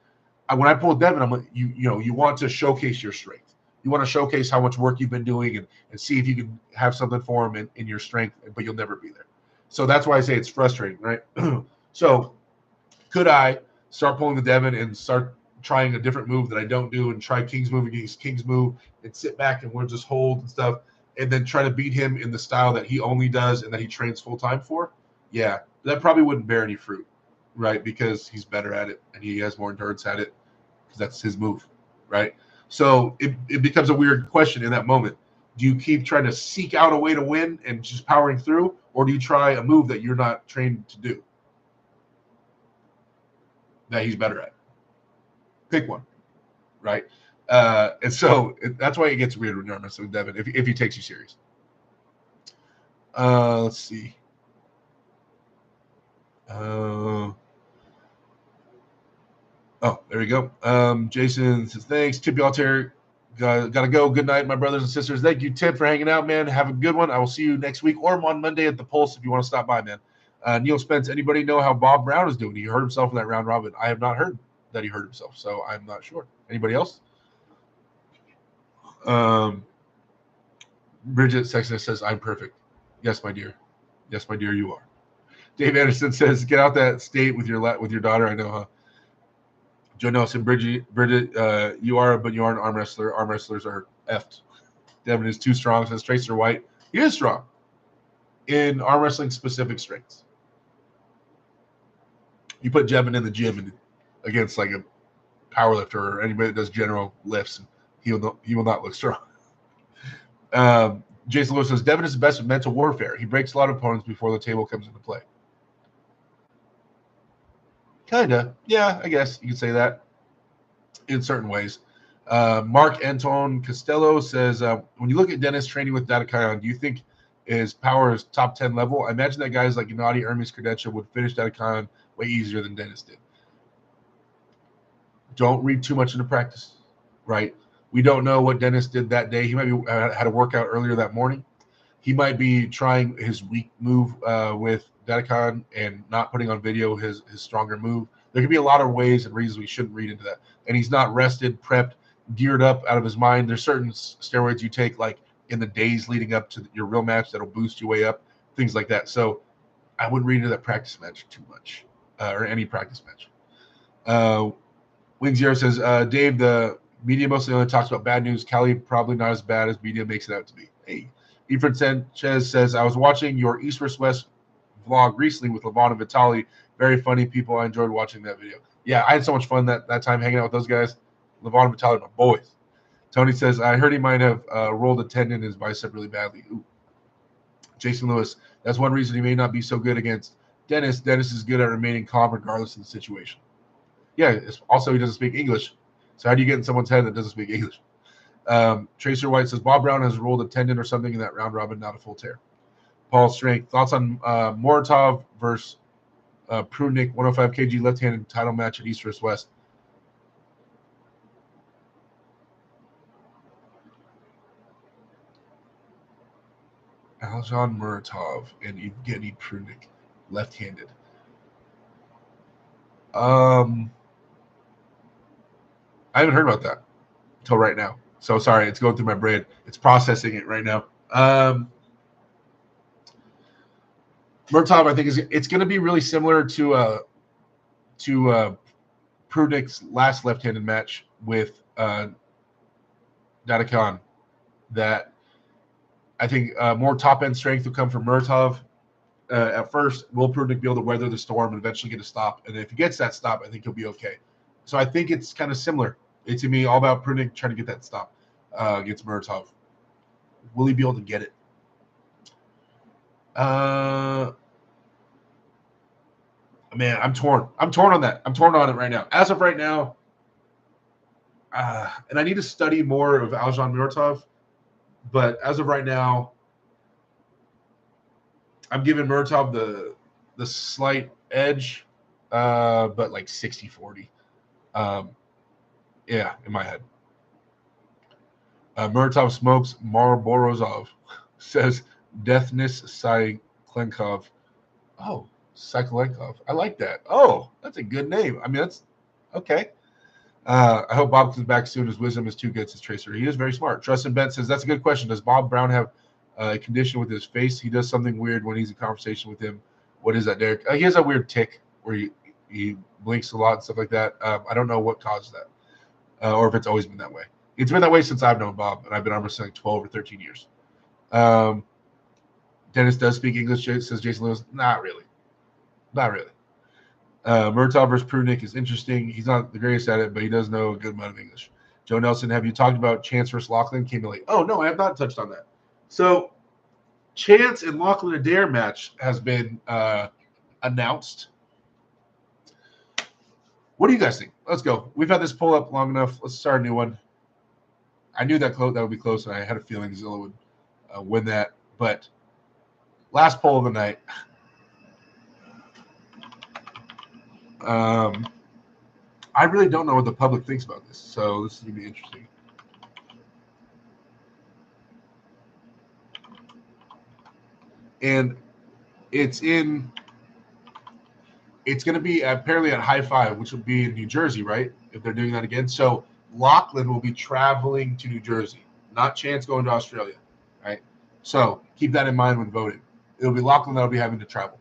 when I pull Devin, I'm like, you want to showcase your strength. You want to showcase how much work you've been doing and see if you can have something for him in your strength, but you'll never be there. So that's why I say it's frustrating, right? So could I start pulling the Devin and start trying a different move that I don't do and try King's move against King's move and sit back and we'll just hold and stuff and then try to beat him in the style that he only does and that he trains full time for? Yeah, that probably wouldn't bear any fruit, right? Because he's better at it and he has more endurance at it. because that's his move, right? So it becomes a weird question in that moment. Do you keep trying to seek out a way to win and just powering through, or do you try a move that you're not trained to do, that he's better at? Pick one, right? And so that's why it gets weird when you're messing with Devin, if he takes you serious. Let's see. Oh, there we go. Jason says, thanks. Tip you all, Terry. Gotta go. Good night, my brothers and sisters. Thank you, Tip, for hanging out, man. Have a good one. I will see you next week or on Monday at the Pulse if you want to stop by, man. Neil Spence, anybody know how Bob Brown is doing? He hurt himself in that round robin. I have not heard that he hurt himself, so I'm not sure. Anybody else? Bridget Sexton says, I'm perfect. Yes, my dear. Yes, my dear, you are. Dave Anderson says, get out that state with your daughter. I know, huh? Joe Nelson, Bridget, you are, but you aren't an arm wrestler. Arm wrestlers are effed. Devin is too strong, says Tracer White. He is strong in arm wrestling specific strengths. You put Devin in the gym and against like a power lifter or anybody that does general lifts, he will not look strong. Jason Lewis says, Devin is the best at mental warfare. He breaks a lot of opponents before the table comes into play. Kinda. Yeah, I guess you could say that in certain ways. Mark Anton Costello says, when you look at Dennis training with Dadakion, do you think his power is top 10 level? I imagine that guys like Gennady, Hermes, Kurdecha would finish Dadakion way easier than Dennis did. Don't read too much into practice, right? We don't know what Dennis did that day. He might be had a workout earlier that morning. He might be trying his weak move with Dadakion and not putting on video his stronger move. There could be a lot of ways and reasons we shouldn't read into that. And he's not rested, prepped, geared up out of his mind. There's certain steroids you take like in the days leading up to your real match that'll boost you way up, things like that. So I wouldn't read into that practice match too much, or any practice match. Wing Zero says, Dave, the media mostly only talks about bad news. Cali probably not as bad as media makes it out to be. Hey, Efren Sanchez says, I was watching your East vs. West vlog recently with Levon and Vitali. Very funny people. I enjoyed watching that video. Yeah, I had so much fun that time hanging out with those guys. Levon and Vitali are my boys. Tony says, I heard he might have rolled a tendon in his bicep really badly. Ooh. Jason Lewis, that's one reason he may not be so good against Dennis. Dennis is good at remaining calm regardless of the situation. Yeah, also he doesn't speak English. So how do you get in someone's head that doesn't speak English? Tracer White says, Bob Brown has rolled a tendon or something in that round robin, not a full tear. Paul Strength, thoughts on Morozov versus Prudnik, 105 kg left-handed title match at East vs. West. Aljan Muratov and Evgeny Prudnik, left-handed. I haven't heard about that until right now. So sorry, it's going through my brain. It's processing it right now. Muratov, I think it's going to be really similar to Prudnik's last left-handed match with Dadakion. That I think more top-end strength will come from Muratov. At first, will Prudnik be able to weather the storm and eventually get a stop? And if he gets that stop, I think he'll be okay. So I think it's kind of similar. It's to me all about Prudnik trying to get that stop against Muratov. Will he be able to get it? Man, I'm torn. I'm torn on that. I'm torn on it right now. As of right now, and I need to study more of Aljan Muratov, but as of right now, I'm giving Muratov the slight edge, but like 60-40. Yeah, in my head. Muratov smokes Morozov, says Deathness Cyplenkov. Oh, Cyplenkov. I like that. Oh, that's a good name. I mean, that's okay. I hope Bob comes back soon. His wisdom is too good, says Tracer. He is very smart. Justin Bent says, that's a good question. Does Bob Brown have a condition with his face? He does something weird when he's in conversation with him. What is that, Derek? He has a weird tick where he blinks a lot and stuff like that. I don't know what caused that, or if it's always been that way. It's been that way since I've known Bob, and I've been arm wrestling 12 or 13 years. Dennis does speak English, says Jason Lewis. Not really. Not really. Murtaugh versus Prudnick is interesting. He's not the greatest at it, but he does know a good amount of English. Joe Nelson, have you talked about Chance versus Lachlan? Came in late. Oh, no, I have not touched on that. So Chance and Lachlan Adair match has been announced. What do you guys think? Let's go. We've had this poll up long enough. Let's start a new one. I knew that would be close, and I had a feeling Zilla would win that. But last poll of the night. I really don't know what the public thinks about this, so this is going to be interesting. And it's going to be apparently at High Five, which will be in New Jersey, right? If they're doing that again. So Lachlan will be traveling to New Jersey, not Chance going to Australia, right? So keep that in mind when voting. It'll be Lachlan that'll be having to travel.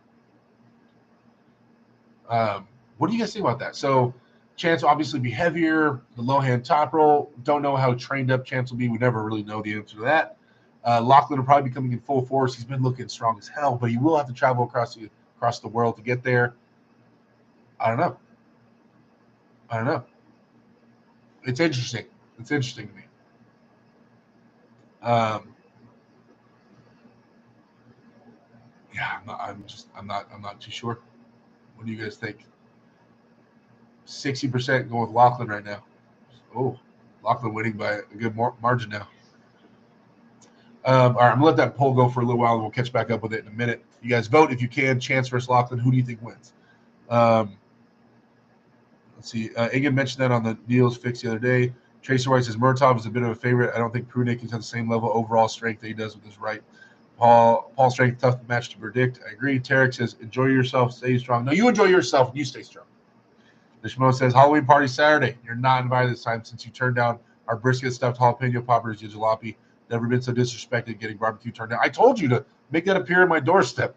What do you guys think about that? So Chance will obviously be heavier, the low hand top roll. Don't know how trained up Chance will be. We never really know the answer to that. Lachlan will probably be coming in full force. He's been looking strong as hell, but he will have to travel across the world to get there. I don't know. It's interesting. It's interesting to me. Yeah, I'm not too sure. What do you guys think? 60% going with Lachlan right now. Oh, Lachlan winning by a good margin now. All right, I'm going to let that poll go for a little while, and we'll catch back up with it in a minute. You guys vote if you can. Chance versus Lachlan. Who do you think wins? Let's see. Egan mentioned that on the deals fixed the other day. Tracer White says Murtaugh is a bit of a favorite. I don't think Prudnick is at the same level overall strength that he does with his right. Paul strength, tough match to predict. I agree. Tarek says enjoy yourself, stay strong. No, you enjoy yourself and you stay strong. Nishmo says Halloween party Saturday. You're not invited this time since you turned down our brisket stuffed jalapeno poppers, your jalopy. Never been so disrespected getting barbecue turned down. I told you to make that appear on my doorstep.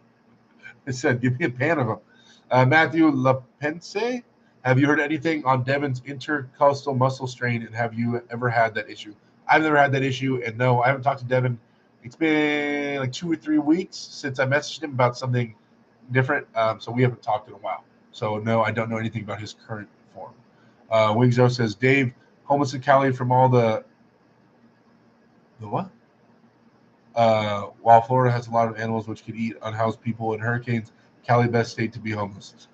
I said, give me a pan of them. Matthew Lapense, have you heard anything on Devin's intercostal muscle strain, and have you ever had that issue? I've never had that issue, and no, I haven't talked to Devin. It's been like 2 or 3 weeks since I messaged him about something different, so we haven't talked in a while. So, no, I don't know anything about his current form. Wingzo says, Dave, homeless in Cali from all the what? While Florida has a lot of animals which could eat unhoused people in hurricanes, Cali best state to be homeless.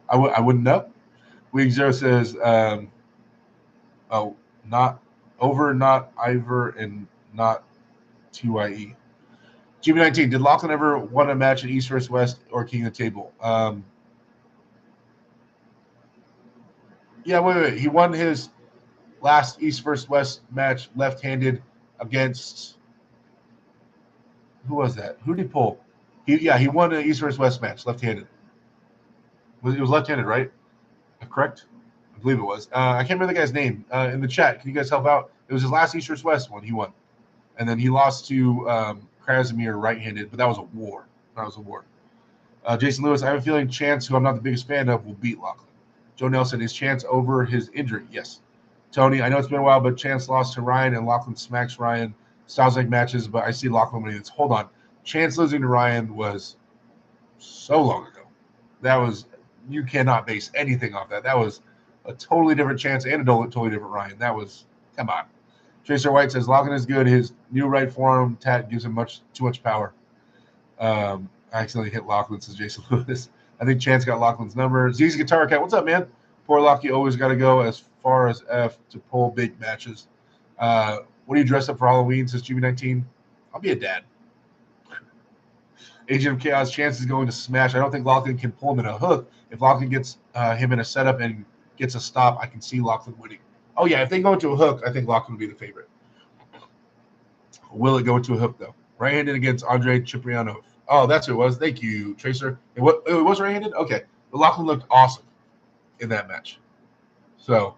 I wouldn't know. Wingzo says, not over, not Ivor, and not TYE. GB19, did Lachlan ever win a match at East vs. West or King of the Table? Yeah, wait. He won his last East vs. West match left-handed against who was that? Who did he pull? He won an East vs. West match left-handed. It was left-handed, right? Correct? I believe it was. I can't remember the guy's name. In the chat, can you guys help out? It was his last East vs. West one. He won, and then he lost to Krasimir right-handed, but that was a war. Jason Lewis, I have a feeling Chance, who I'm not the biggest fan of, will beat Lachlan. Joe Nelson, is Chance over his injury? Yes. Tony, I know it's been a while, but Chance lost to Ryan and Lachlan smacks Ryan. Styles like matches, but I see Lachlan winning this. Hold on. Chance losing to Ryan was so long ago. That was, you cannot base anything off that. That was a totally different Chance and a totally different Ryan. That was, come on. Tracer White says Lachlan is good. His new right forearm tat gives him too much power. I accidentally hit Lachlan, says Jason Lewis. I think Chance got Lachlan's number. Z's Guitar Cat, what's up, man? Poor Lockie always got to go as far as F to pull big matches. What do you dress up for Halloween, says GB19? I'll be a dad. Agent of Chaos, Chance is going to smash. I don't think Lachlan can pull him in a hook. If Lachlan gets him in a setup and gets a stop, I can see Lachlan winning. Oh, yeah, if they go into a hook, I think Lachlan will be the favorite. Will it go into a hook, though? Right-handed against Andrei Cipriano. Oh, that's who it was. Thank you, Tracer. It was right-handed? Okay. But Lachlan looked awesome in that match. So,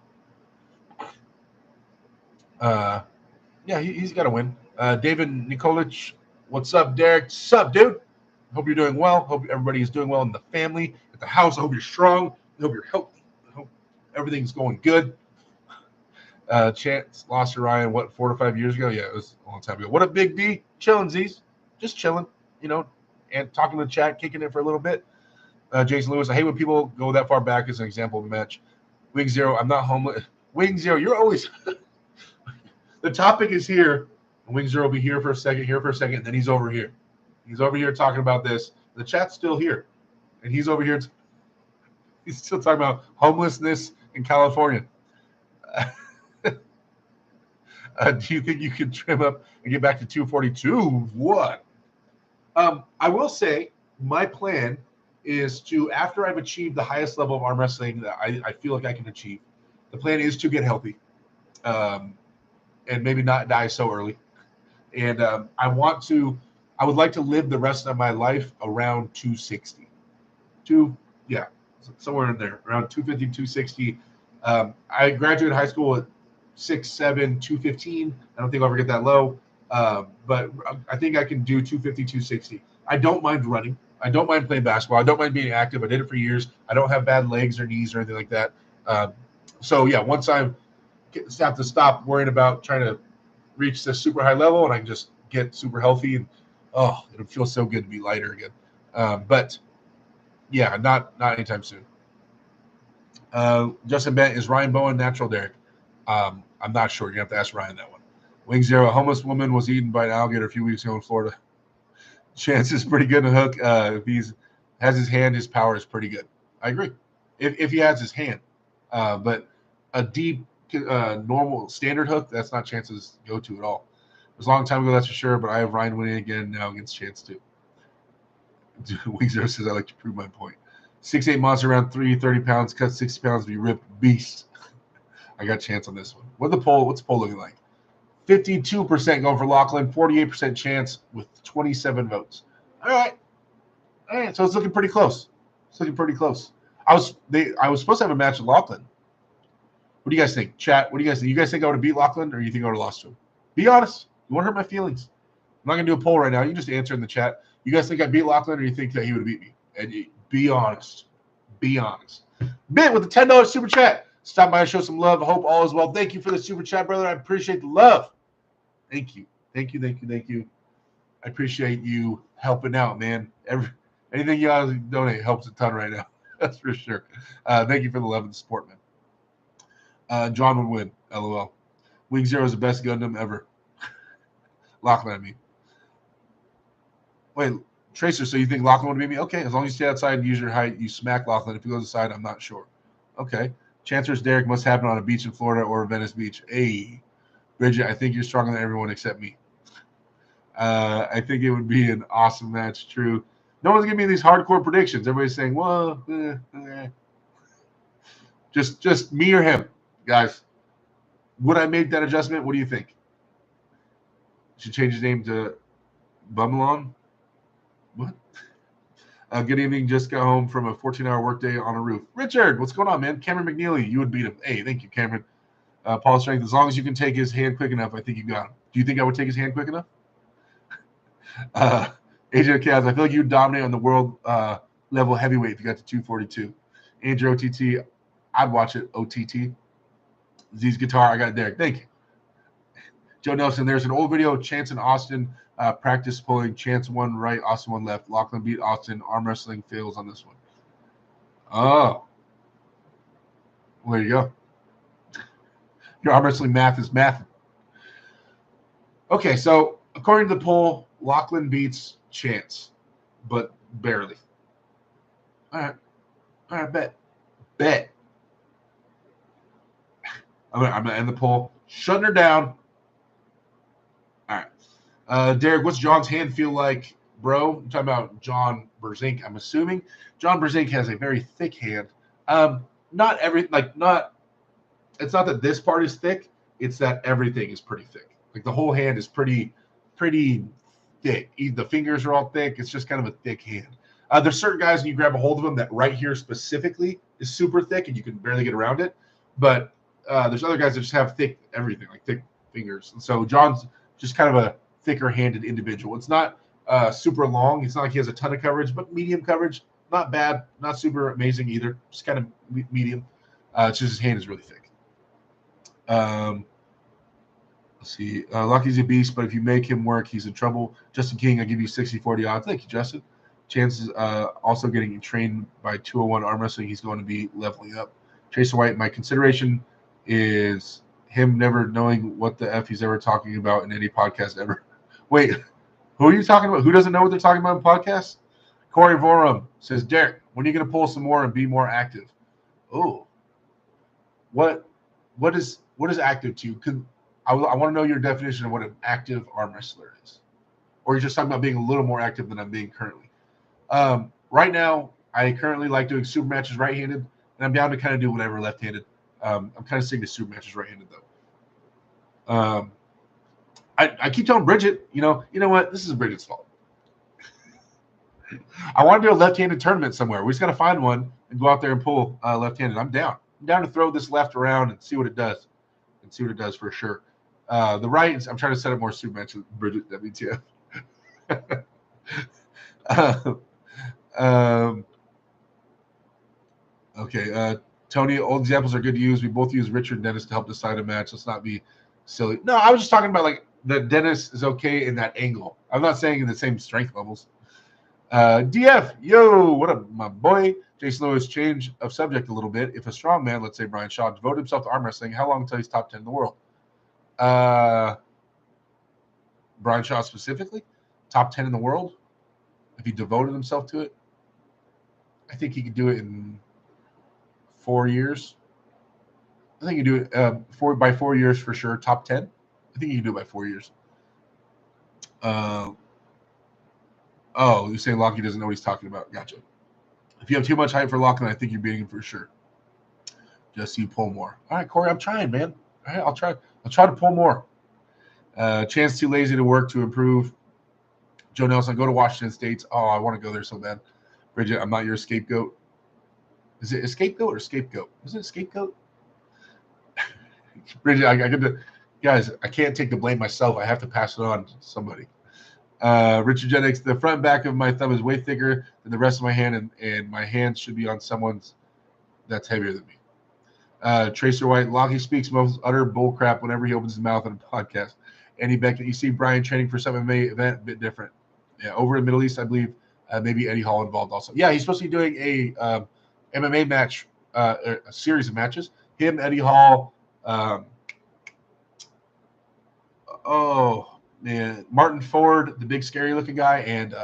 yeah, he's got to win. David Nikolic, what's up, Derek? Sup, dude? Hope you're doing well. Hope everybody is doing well in the family, at the house. I hope you're strong. I hope you're healthy. I hope everything's going good. Chance lost to Ryan, 4 to 5 years ago? Yeah, it was a long time ago. What a big D. Chilling, Z's. Just chilling, and talking to the chat, kicking it for a little bit. Jason Lewis, I hate when people go that far back as an example of a match. Wing Zero, I'm not homeless. Wing Zero, you're always the topic is here. Wing Zero will be here for a second, and then he's over here. He's over here talking about this. The chat's still here, and he's over here. He's still talking about homelessness in California. Do you think you can trim up and get back to 242? What? I will say my plan is to, after I've achieved the highest level of arm wrestling that I feel like I can achieve, the plan is to get healthy and maybe not die so early. And I would like to live the rest of my life around 260. Somewhere in there, around 250, 260. I graduated high school at 6'7", 215. I don't think I'll ever get that low. But I think I can do 250, 260. I don't mind running. I don't mind playing basketball. I don't mind being active. I did it for years. I don't have bad legs or knees or anything like that. Once I have to stop worrying about trying to reach this super high level and I can just get super healthy and it'll feel so good to be lighter again. Not anytime soon. Justin Bent, is Ryan Bowen natural, Derek? I'm not sure. You have to ask Ryan that one. Wing Zero, a homeless woman was eaten by an alligator a few weeks ago in Florida. Chance is pretty good to hook. If he has his hand, his power is pretty good. I agree. If he has his hand. But a deep, normal, standard hook, that's not Chance's go-to at all. It was a long time ago, that's for sure, but I have Ryan winning again now against Chance too. Wing Zero says, I like to prove my point. 6'8" monster, around 330 pounds, cut 60 pounds, be ripped beast. I got Chance on this one. What's the poll looking like? 52% going for Lachlan, 48% Chance with 27 votes. All right. So it's looking pretty close. I was supposed to have a match with Lachlan. What do you guys think? Chat, what do you guys think? You guys think I would have beat Lachlan or you think I would have lost to him? Be honest. You won't hurt my feelings. I'm not going to do a poll right now. You can just answer in the chat. You guys think I beat Lachlan or you think that he would have beat me? And be honest. Be honest. Mint with the $10 super chat. Stop by and show some love. I hope all is well. Thank you for the super chat, brother. I appreciate the love. Thank you. I appreciate you helping out, man. Anything you guys donate helps a ton right now. That's for sure. Thank you for the love and the support, man. John would win. LOL. Wing Zero is the best Gundam ever. Lachlan, I mean. Wait, Tracer, so you think Lachlan would beat me? Okay, as long as you stay outside and use your height, you smack Lachlan. If he goes inside, I'm not sure. Okay. Chancellor's Derek must happen on a beach in Florida or Venice Beach. Hey, Bridget, I think you're stronger than everyone except me. I think it would be an awesome match. True. No one's giving me these hardcore predictions. Everybody's saying, well, just me or him, guys. Would I make that adjustment? What do you think? Should change his name to Bumlon? What? Good evening. Just got home from a 14-hour workday on a roof. Richard, what's going on, man? Cameron McNeely, you would beat him. Hey, thank you, Cameron. Paul Strength, as long as you can take his hand quick enough, I think you got him. Do you think I would take his hand quick enough? AJ Kaz, I feel like you would dominate on the world level heavyweight if you got to 242. Andrew OTT, I'd watch it. OTT. Z's guitar, I got it, Derek. Thank you. Joe Nelson, there's an old video of Chance and Austin practice pulling. Chance one right, Austin one left. Lachlan beat Austin. Arm wrestling fails on this one. Oh. Well, there you go. Your arm wrestling math is math. Okay, so according to the poll, Lachlan beats Chance, but barely. All right, bet. I'm gonna end the poll. Shutting her down. All right. Derek, what's John's hand feel like, bro? I'm talking about John Brzenk, I'm assuming. John Brzenk has a very thick hand. It's not that this part is thick, it's that everything is pretty thick. Like the whole hand is pretty thick. The fingers are all thick. It's just kind of a thick hand. There's certain guys, when you grab a hold of them, that right here specifically is super thick and you can barely get around it. But there's other guys that just have thick everything, like thick fingers. And so John's just kind of a thicker-handed individual. It's not super long. It's not like he has a ton of coverage, but medium coverage. Not bad. Not super amazing either. Just kind of medium. It's just his hand is really thick. Let's see. Lucky's a beast, but if you make him work, he's in trouble. Justin King, I give you 60-40 odds. Thank you, Justin. Chances also getting trained by 201 arm wrestling. He's going to be leveling up. Tracer White, my consideration is him never knowing what the F he's ever talking about in any podcast ever. Wait, who are you talking about? Who doesn't know what they're talking about in podcasts? Corey Vorum says, Derek, when are you going to pull some more and be more active? Oh, what is active to you? I want to know your definition of what an active arm wrestler is. Or you're just talking about being a little more active than I'm being currently. Right now, I currently like doing super matches right-handed, and I'm down to kind of do whatever left-handed. I'm kind of sticking to super matches right-handed, though. I keep telling Bridget, you know what? This is Bridget's fault. I want to do a left-handed tournament somewhere. We just got to find one and go out there and pull left-handed. I'm down. I'm down to throw this left around and see what it does. And see what it does for sure. The right, I'm trying to set up more super matches with Bridget, WTF. Okay. Tony, old examples are good to use. We both use Richard and Dennis to help decide a match. Let's not be silly. No, I was just talking about like that Dennis is okay in that angle. I'm not saying in the same strength levels. DF, yo, what up, my boy? Jason Lewis, change of subject a little bit. If a strong man, let's say Brian Shaw, devoted himself to arm wrestling, how long until he's top 10 in the world? Brian Shaw specifically, top 10 in the world? If he devoted himself to it? I think he could do it in 4 years. I think he could do it by 4 years for sure. Top 10? I think he can do it by 4 years. Oh, you're saying Lockie doesn't know what he's talking about. Gotcha. If you have too much hype for Lachlan, I think you're beating him for sure. Just you pull more. All right, Corey, I'm trying, man. All right, I'll try to pull more. Chance too lazy to work to improve. Joe Nelson, go to Washington State. Oh, I want to go there so bad. Bridget, I'm not your scapegoat. Is it a scapegoat or scapegoat? Is it a scapegoat? Bridget, I get to, guys, I can't take the blame myself. I have to pass it on to somebody. Richard Jennings, the front and back of my thumb is way thicker than the rest of my hand, and my hand should be on someone's that's heavier than me. Tracer White, Lockie speaks most utter bullcrap whenever he opens his mouth on a podcast. Andy Beckett, you see Brian training for some MMA event, a bit different. Yeah, over in the Middle East, I believe maybe Eddie Hall involved also. Yeah, he's supposed to be doing a MMA match, a series of matches. Him, Eddie Hall, Martin Ford, the big scary looking guy, and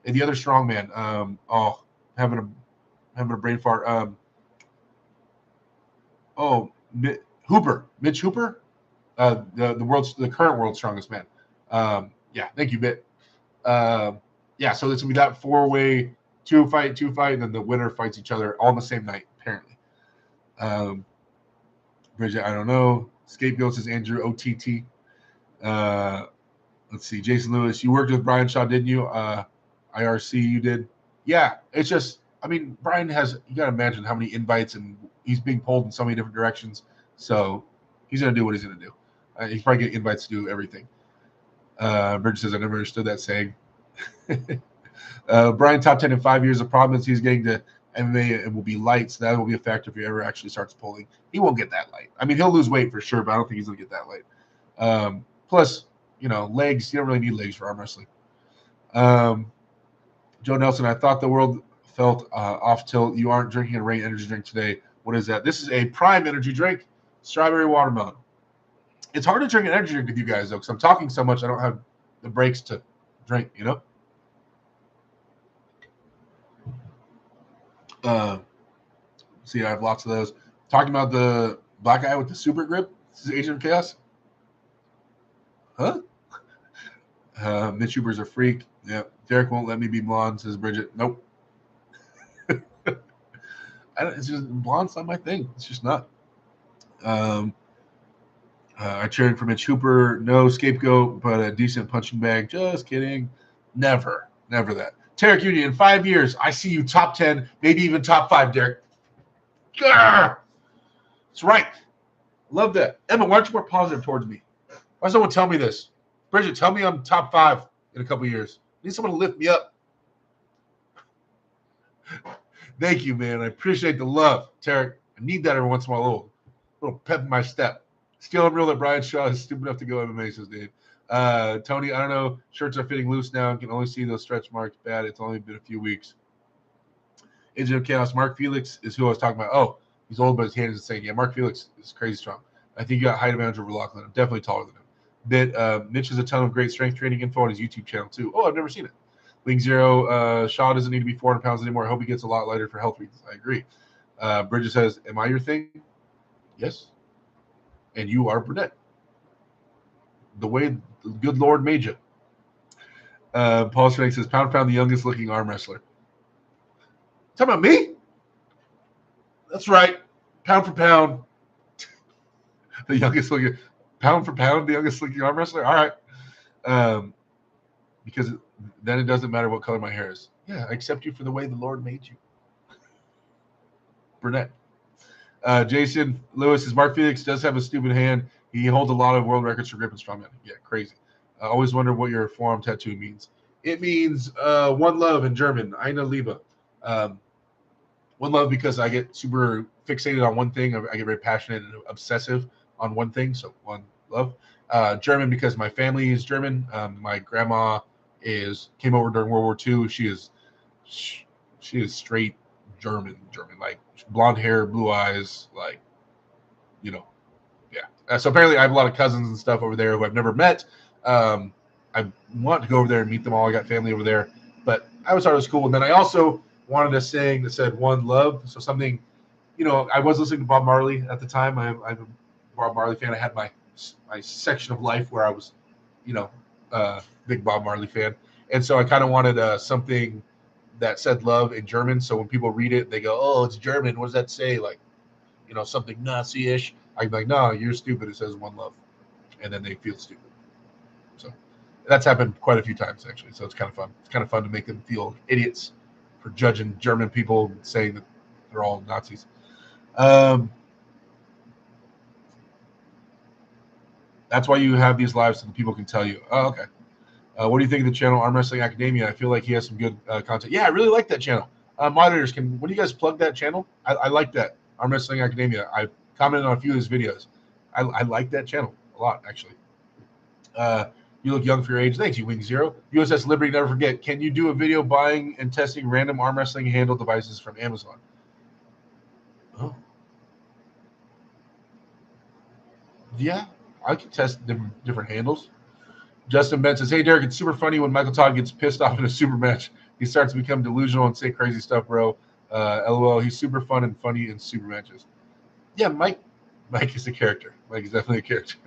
the other strong man. Having a brain fart. Mitch Hooper, the current world's strongest man. Thank you, Bit. So it's gonna be that 4-way, two fight, and then the winner fights each other all on the same night, apparently. Bridget, I don't know. Scapegoats is Andrew OTT. Let's see. Jason Lewis, you worked with Brian Shaw, didn't you? IRC, you did. Yeah, it's just, I mean, Brian has, you got to imagine how many invites, and he's being pulled in so many different directions. So he's going to do what he's going to do. He's probably get invites to do everything. Bridget says, I never understood that saying. Brian, top 10 in 5 years. The problem is he's getting to MMA and will be light, so that will be a factor if he ever actually starts pulling. He won't get that light. I mean, he'll lose weight for sure, but I don't think he's going to get that light. Plus, legs, you don't really need legs for arm wrestling. Joe Nelson, I thought the world felt off tilt. You aren't drinking a Rain energy drink today. What is that? This is a Prime energy drink, strawberry watermelon. It's hard to drink an energy drink with you guys, though, because I'm talking so much I don't have the breaks to drink, See, I have lots of those. Talking about the black guy with the super grip. This is Agent of Chaos. Huh? Mitch Huber's a freak. Yeah. Derek won't let me be blonde, says Bridget. Nope. It's just blonde's not my thing. It's just not. I cheering for Mitch Hooper. No scapegoat, but a decent punching bag. Just kidding. Never that. Tarek Union, in 5 years, I see you top 10, maybe even top 5, Derek. Grr! That's right. Love that. Emma, why aren't you more positive towards me? Why does someone tell me this? Bridget, tell me I'm top 5 in a couple years. I need someone to lift me up. Thank you, man. I appreciate the love, Tarek. I need that every once in a while. A little pep in my step. Still unreal that Brian Shaw is stupid enough to go MMA, says Dave. Tony, I don't know. Shirts are fitting loose now and can only see those stretch marks. Bad. It's only been a few weeks. Agent of Chaos. Mark Felix is who I was talking about. Oh, he's old, but his hand is insane. Yeah, Mark Felix is crazy strong. I think you got height advantage over Lachlan. I'm definitely taller than him. Mitch has a ton of great strength training info on his YouTube channel, too. Oh, I've never seen it. Wing Zero. Shaw doesn't need to be 400 pounds anymore. I hope he gets a lot lighter for health reasons. I agree. Bridges says, am I your thing? Yes. And you are brunette. The way the good Lord made you. Paul Schwenk says, pound for pound, the youngest looking arm wrestler. Talking about me? That's right. Pound for pound. The youngest looking, pound for pound, the youngest looking arm wrestler. All right. Because then it doesn't matter what color my hair is. Yeah, I accept you for the way the Lord made you. Brunette. Jason Lewis says, Mark Felix does have a stupid hand. He holds a lot of world records for grip and strongman. Yeah, crazy. I always wonder what your forearm tattoo means. It means one love in German, Eine Liebe. One love because I get super fixated on one thing. I get very passionate and obsessive on one thing, so one love. German because my family is German. My grandma came over during World War II. She is straight German, like blonde hair, blue eyes, like, you know, yeah. So apparently I have a lot of cousins and stuff over there who I've never met. I want to go over there and meet them all. I got family over there, but I always thought it was cool. And then I also wanted a saying that said one love. So something, I was listening to Bob Marley at the time. I'm a Bob Marley fan. I had my section of life where I was, big Bob Marley fan. And so I kind of wanted something that said love in German. So when people read it, they go, oh, it's German. What does that say? Like, something Nazi-ish. I'd be like, no, you're stupid. It says one love. And then they feel stupid. So that's happened quite a few times, actually. So it's kind of fun. It's kind of fun to make them feel idiots for judging German people and saying that they're all Nazis. That's why you have these lives so that people can tell you. Oh, okay. What do you think of the channel Arm Wrestling Academia? I feel like he has some good content. Yeah, I really like that channel. Moderators, when you guys plug that channel? I like that. Arm Wrestling Academia. I commented on a few of his videos. I like that channel a lot, actually. You look young for your age. Thanks, you Wing Zero. USS Liberty, never forget. Can you do a video buying and testing random arm wrestling handle devices from Amazon? Oh. Yeah, I can test different handles. Justin Ben says, hey, Derek, it's super funny when Michael Todd gets pissed off in a super match. He starts to become delusional and say crazy stuff, bro. LOL, he's super fun and funny in super matches. Yeah, Mike is a character. Mike is definitely a character.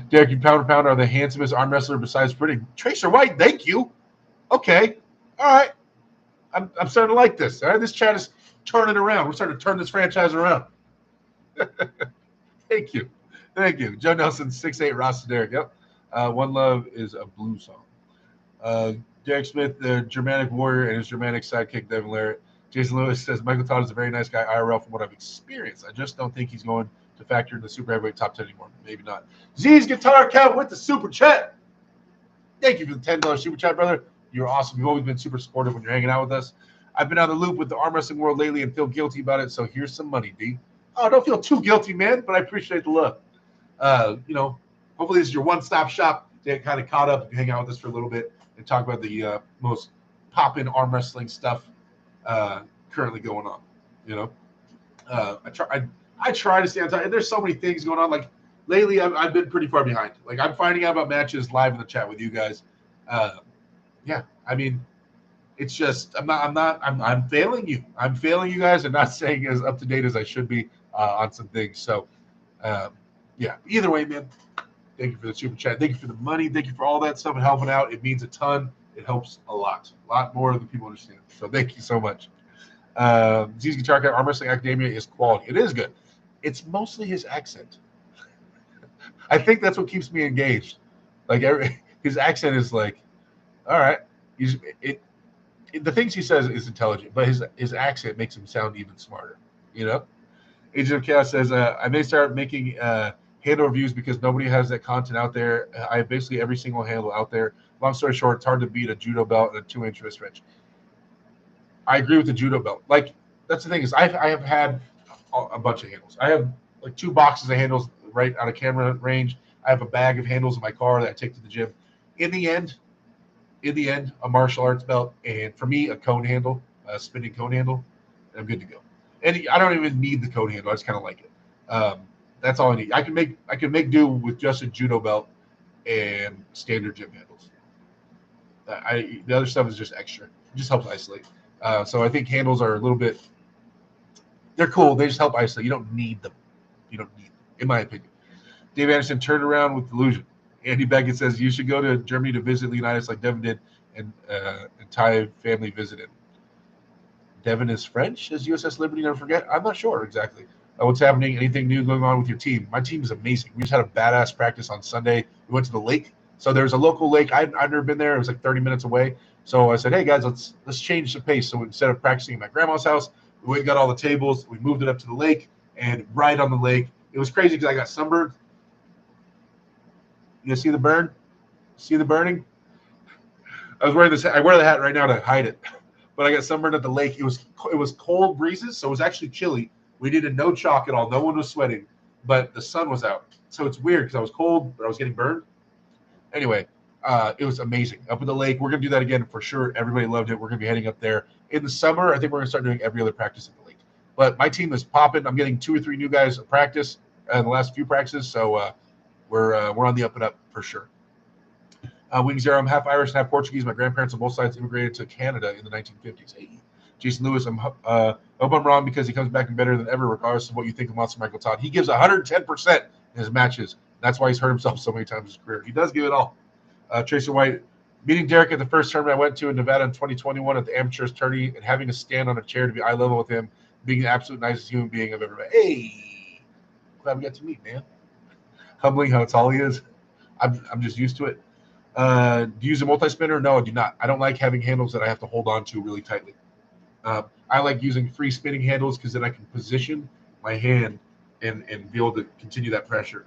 Derek, you pound for pound are the handsomest arm wrestler besides Pretty. Tracer White, thank you. Okay. All right. I'm starting to like this. All right, this chat is turning around. We're starting to turn this franchise around. Thank you. Joe Nelson, 6'8", Ross Derek. Yep. One Love is a blue song. Derek Smith, the Germanic warrior, and his Germanic sidekick, Devin Larrett. Jason Lewis says, Michael Todd is a very nice guy, IRL, from what I've experienced. I just don't think he's going to factor in the super heavyweight top 10 anymore. Maybe not. Z's Guitar Count with the super chat. Thank you for the $10 super chat, brother. You're awesome. You've always been super supportive when you're hanging out with us. I've been out of the loop with the arm wrestling world lately and feel guilty about it, so here's some money, D. Oh, don't feel too guilty, man, but I appreciate the love. Hopefully this is your one-stop shop to get kind of caught up and hang out with us for a little bit and talk about the most poppin' arm wrestling stuff currently going on. I try to stay on top. There's so many things going on. Like lately, I've been pretty far behind. Like I'm finding out about matches live in the chat with you guys. Yeah, I mean, it's just I'm failing you. I'm failing you guys and not staying as up to date as I should be on some things. So, yeah. Either way, man. Thank you for the super chat. Thank you for the money. Thank you for all that stuff and helping out. It means a ton. It helps a lot more than people understand. So thank you so much. Z's Guitar Cat Arm Wrestling Academia is quality. It is good. It's mostly his accent. I think that's what keeps me engaged. Like his accent is like, all right. The things he says is intelligent, but his accent makes him sound even smarter. Agent of Chaos says, I may start making handle reviews because nobody has that content out there. I have basically every single handle out there. Long story short, it's hard to beat a judo belt and a 2-inch wrist wrench. I agree with the judo belt. Like, that's the thing is I have had a bunch of handles. I have like 2 boxes of handles right out of camera range. I have a bag of handles in my car that I take to the gym. In the end, a martial arts belt, and for me, a cone handle, a spinning cone handle, and I'm good to go. And I don't even need the cone handle. I just kind of like it. That's all I need. I can make do with just a judo belt and standard gym handles. The other stuff is just extra. It just helps isolate. So I think handles are a little bit. They're cool. They just help isolate. You don't need them. In my opinion. Dave Anderson turned around with delusion. Andy Beckett says you should go to Germany to visit Leonidas like Devin did, and Thai family visited. Devin is French, as USS Liberty, never forget. I'm not sure exactly. What's happening? Anything new going on with your team? My team is amazing. We just had a badass practice on Sunday. We went to the lake. So there's a local lake. I've never been there. It was like 30 minutes away. So I said, hey, guys, let's change the pace. So instead of practicing at my grandma's house, we went and got all the tables. We moved it up to the lake, and right on the lake. It was crazy because I got sunburned. You see the burn? See the burning? I was wearing this. I wear the hat right now to hide it. But I got sunburned at the lake. It was cold breezes, so it was actually chilly. We needed no chalk at all. No one was sweating, but the sun was out. So it's weird because I was cold, but I was getting burned. Anyway, it was amazing. Up at the lake. We're going to do that again for sure. Everybody loved it. We're going to be heading up there. In the summer, I think we're going to start doing every other practice at the lake. But my team is popping. I'm getting 2 or 3 new guys at practice in the last few practices, so we're on the up and up for sure. Wing Zero, I'm half Irish and half Portuguese. My grandparents on both sides immigrated to Canada in the 1950s. Hey, Jason Lewis, I hope I'm wrong because he comes back and better than ever, regardless of what you think of Monster Michael Todd. He gives 110% in his matches. That's why he's hurt himself so many times in his career. He does give it all. Tracer White, meeting Derek at the first tournament I went to in Nevada in 2021 at the Amateurs Tourney and having to stand on a chair to be eye level with him, being the absolute nicest human being I've ever met. Hey, glad we got to meet, man. Humbling how tall he is. I'm just used to it. Do you use a multi-spinner? No, I do not. I don't like having handles that I have to hold on to really tightly. I like using free spinning handles because then I can position my hand and be able to continue that pressure.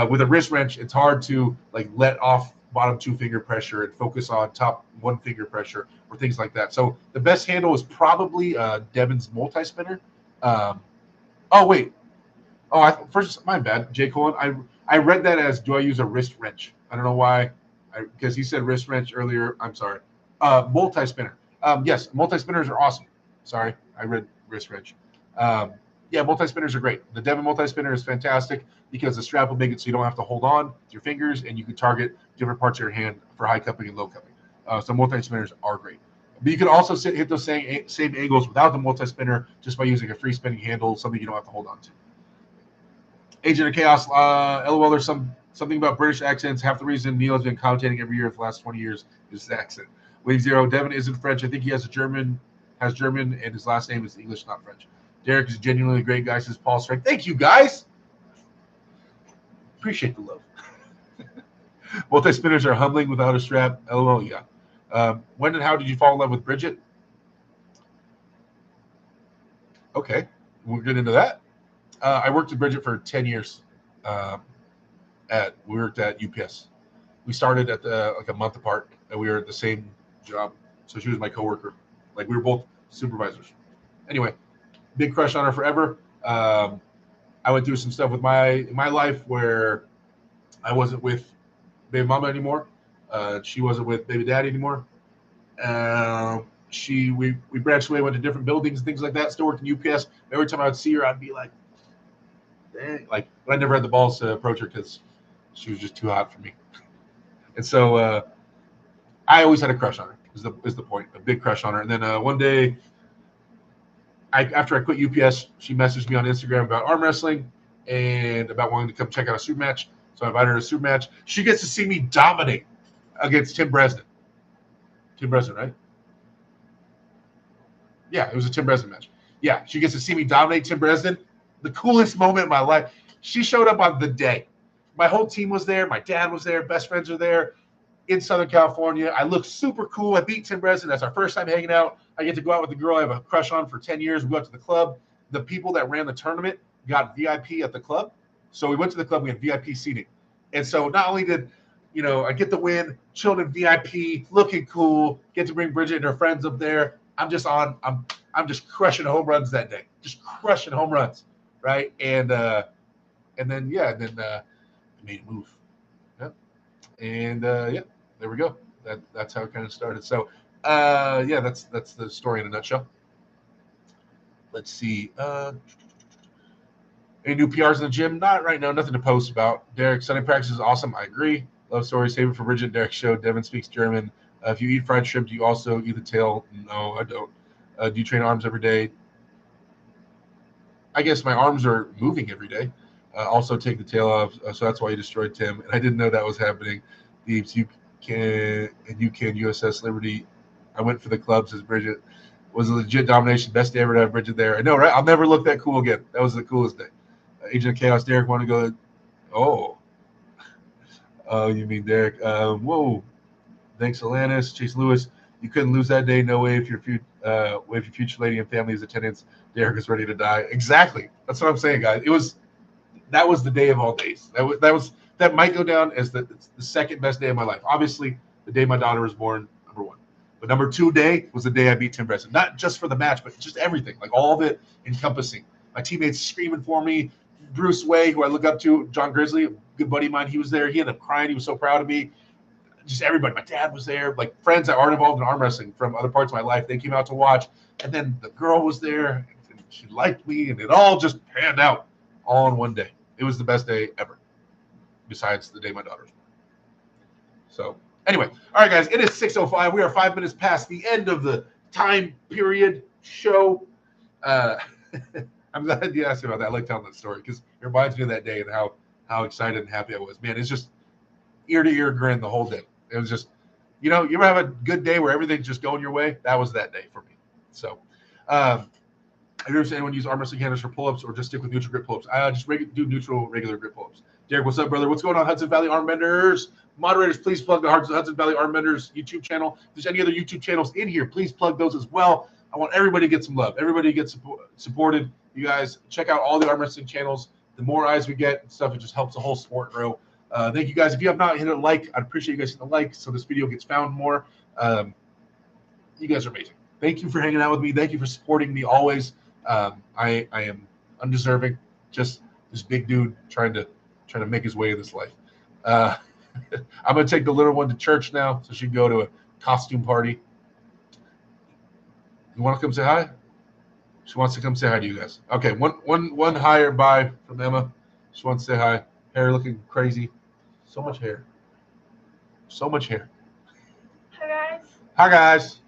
With a wrist wrench, it's hard to like let off bottom 2 finger pressure and focus on top 1 finger pressure or things like that. So the best handle is probably Devin's multi-spinner. First, my bad, Jay Colin. I read that as, do I use a wrist wrench? I don't know why. Because he said wrist wrench earlier. I'm sorry. Multi-spinner. Yes, multi-spinners are awesome. Sorry, I read wrist wrench. Multi-spinners are great. The Devin multi-spinner is fantastic because the strap will make it so you don't have to hold on to your fingers and you can target different parts of your hand for high cupping and low cupping. So multi-spinners are great. But you can also hit those same angles without the multi-spinner just by using a free spinning handle, something you don't have to hold on to. Agent of Chaos, LOL, there's something about British accents. Half the reason Neil has been commentating every year for the last 20 years is his accent. Wave Zero, Devin isn't French. I think he has German, and his last name is English, not French. Derek is genuinely a great guy, says Paul Strike. Thank you, guys. Appreciate the love. Multi-spinners are humbling without a strap. LOL, yeah. When and how did you fall in love with Bridget? Okay, we'll get into that. I worked with Bridget for 10 years. We worked at UPS. We started at like a month apart, and we were at the same job. So she was my coworker. Like we were both supervisors. Anyway, big crush on her forever. I went through some stuff with my life where I wasn't with baby mama anymore. She wasn't with baby daddy anymore. We branched away, went to different buildings and things like that. Still worked in UPS. Every time I would see her, I'd be like, dang. But I never had the balls to approach her because she was just too hot for me. And so I always had a crush on her. Is the point? A big crush on her. And then one day, after I quit UPS, she messaged me on Instagram about arm wrestling and about wanting to come check out a super match. So I invited her to a super match. She gets to see me dominate against Tim Bresnan. Tim Bresnan, right? Yeah, it was a Tim Bresnan match. Yeah, she gets to see me dominate Tim Bresnan. The coolest moment in my life. She showed up on the day. My whole team was there. My dad was there. Best friends are there in Southern California. I look super cool. I beat Tim Bresnan. That's our first time hanging out. I get to go out with the girl I have a crush on for 10 years. We go out to the club. The people that ran the tournament got VIP at the club. So we went to the club. We had VIP seating. And so not only did, I get the win, chilled in VIP, looking cool, get to bring Bridget and her friends up there. I'm just crushing home runs that day. Just crushing home runs. Right. And then I made a move. And yeah, there we go. That's how it kind of started. So yeah, that's the story in a nutshell. Let's see. Any new PRs in the gym? Not right now. Nothing to post about. Derek, Sunday practice is awesome. I agree. Love stories. Save it for Bridget. Derek show. Devin speaks German. If you eat fried shrimp, do you also eat the tail? No, I don't. Do you train arms every day? I guess my arms are moving every day. Also take the tail off. So that's why you destroyed Tim. And I didn't know that was happening. Deeps, you can USS Liberty. I went for the club, says Bridget. Was a legit domination. Best day ever to have Bridget there. I know, right? I'll never look that cool again. That was the coolest day. Agent of Chaos, Derek, want to go? Oh, you mean Derek? Whoa. Thanks, Alanis. Chase Lewis, you couldn't lose that day. No way if your future lady and family is attendance. Derek is ready to die. Exactly. That's what I'm saying, guys. That was the day of all days. That might go down as the second best day of my life. Obviously, the day my daughter was born, number one. But number two day was the day I beat Tim Bresson. Not just for the match, but just everything. Like all of it encompassing. My teammates screaming for me. Bruce Way, who I look up to, John Grizzly, a good buddy of mine, he was there. He ended up crying. He was so proud of me. Just everybody. My dad was there. Like friends that aren't involved in arm wrestling from other parts of my life, they came out to watch. And then the girl was there. And she liked me. And it all just panned out all in one day. It was the best day ever, besides the day my daughter was born. So anyway, all right, guys, it is 6:05. We are 5 minutes past the end of the time period show. I'm glad you asked me about that. I like telling that story because it reminds me of that day and how excited and happy I was. Man, it's just ear-to-ear grin the whole day. It was just, you ever have a good day where everything's just going your way? That was that day for me. So, have you ever seen anyone use arm wrestling handles for pull-ups or just stick with neutral grip pull-ups? I just do neutral, regular grip pull-ups. Derek, what's up, brother? What's going on, Hudson Valley Armbenders? Moderators, please plug the Hudson Valley Armbenders YouTube channel. If there's any other YouTube channels in here, please plug those as well. I want everybody to get some love. Everybody to get supported. You guys check out all the arm wrestling channels. The more eyes we get and stuff, it just helps the whole sport grow. Thank you guys. If you have not hit a like, I'd appreciate you guys hitting a like so this video gets found more. You guys are amazing. Thank you for hanging out with me. Thank you for supporting me always. I am undeserving. Just this big dude trying to make his way in this life. I'm gonna take the little one to church now, so she can go to a costume party. You want to come say hi? She wants to come say hi to you guys. Okay, one hi or bye from Emma. She wants to say hi. Hair looking crazy. So much hair. So much hair. Hi guys. Hi guys.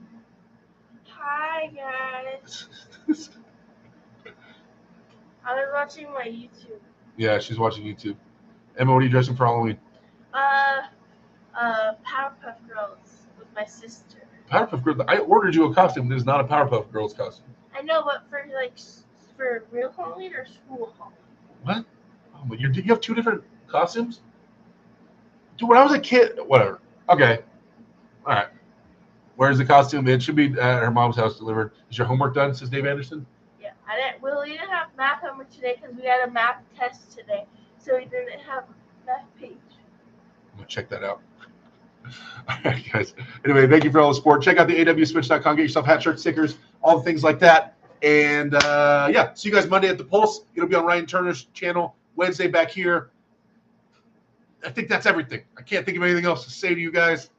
Hi guys. I was watching my YouTube. Yeah, she's watching YouTube. Emma, what are you dressing for Halloween? Powerpuff Girls with my sister. Powerpuff Girls. I ordered you a costume. It is not a Powerpuff Girls costume. I know, but for real Halloween or school Halloween? What? Oh, but you have two different costumes? Dude, when I was a kid, whatever. Okay. All right. Where's the costume? It should be at her mom's house delivered. Is your homework done, says Dave Anderson? Yeah. We didn't have math homework today because we had a math test today. So we didn't have a math page. I'm going to check that out. All right, guys. Anyway, thank you for all the support. Check out the awswitch.com. Get yourself hat, shirt, stickers, all the things like that. And, yeah, see you guys Monday at the Pulse. It'll be on Ryan Turner's channel. Wednesday back here. I think that's everything. I can't think of anything else to say to you guys.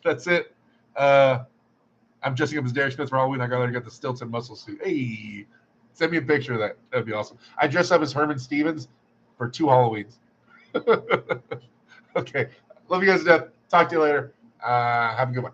That's it. I'm dressing up as Derek Smith for Halloween. I got the Stilton muscle suit. Hey, send me a picture of that. That would be awesome. I dressed up as Herman Stevens for 2 Halloweens. Okay. Love you guys to death. Talk to you later. Have a good one.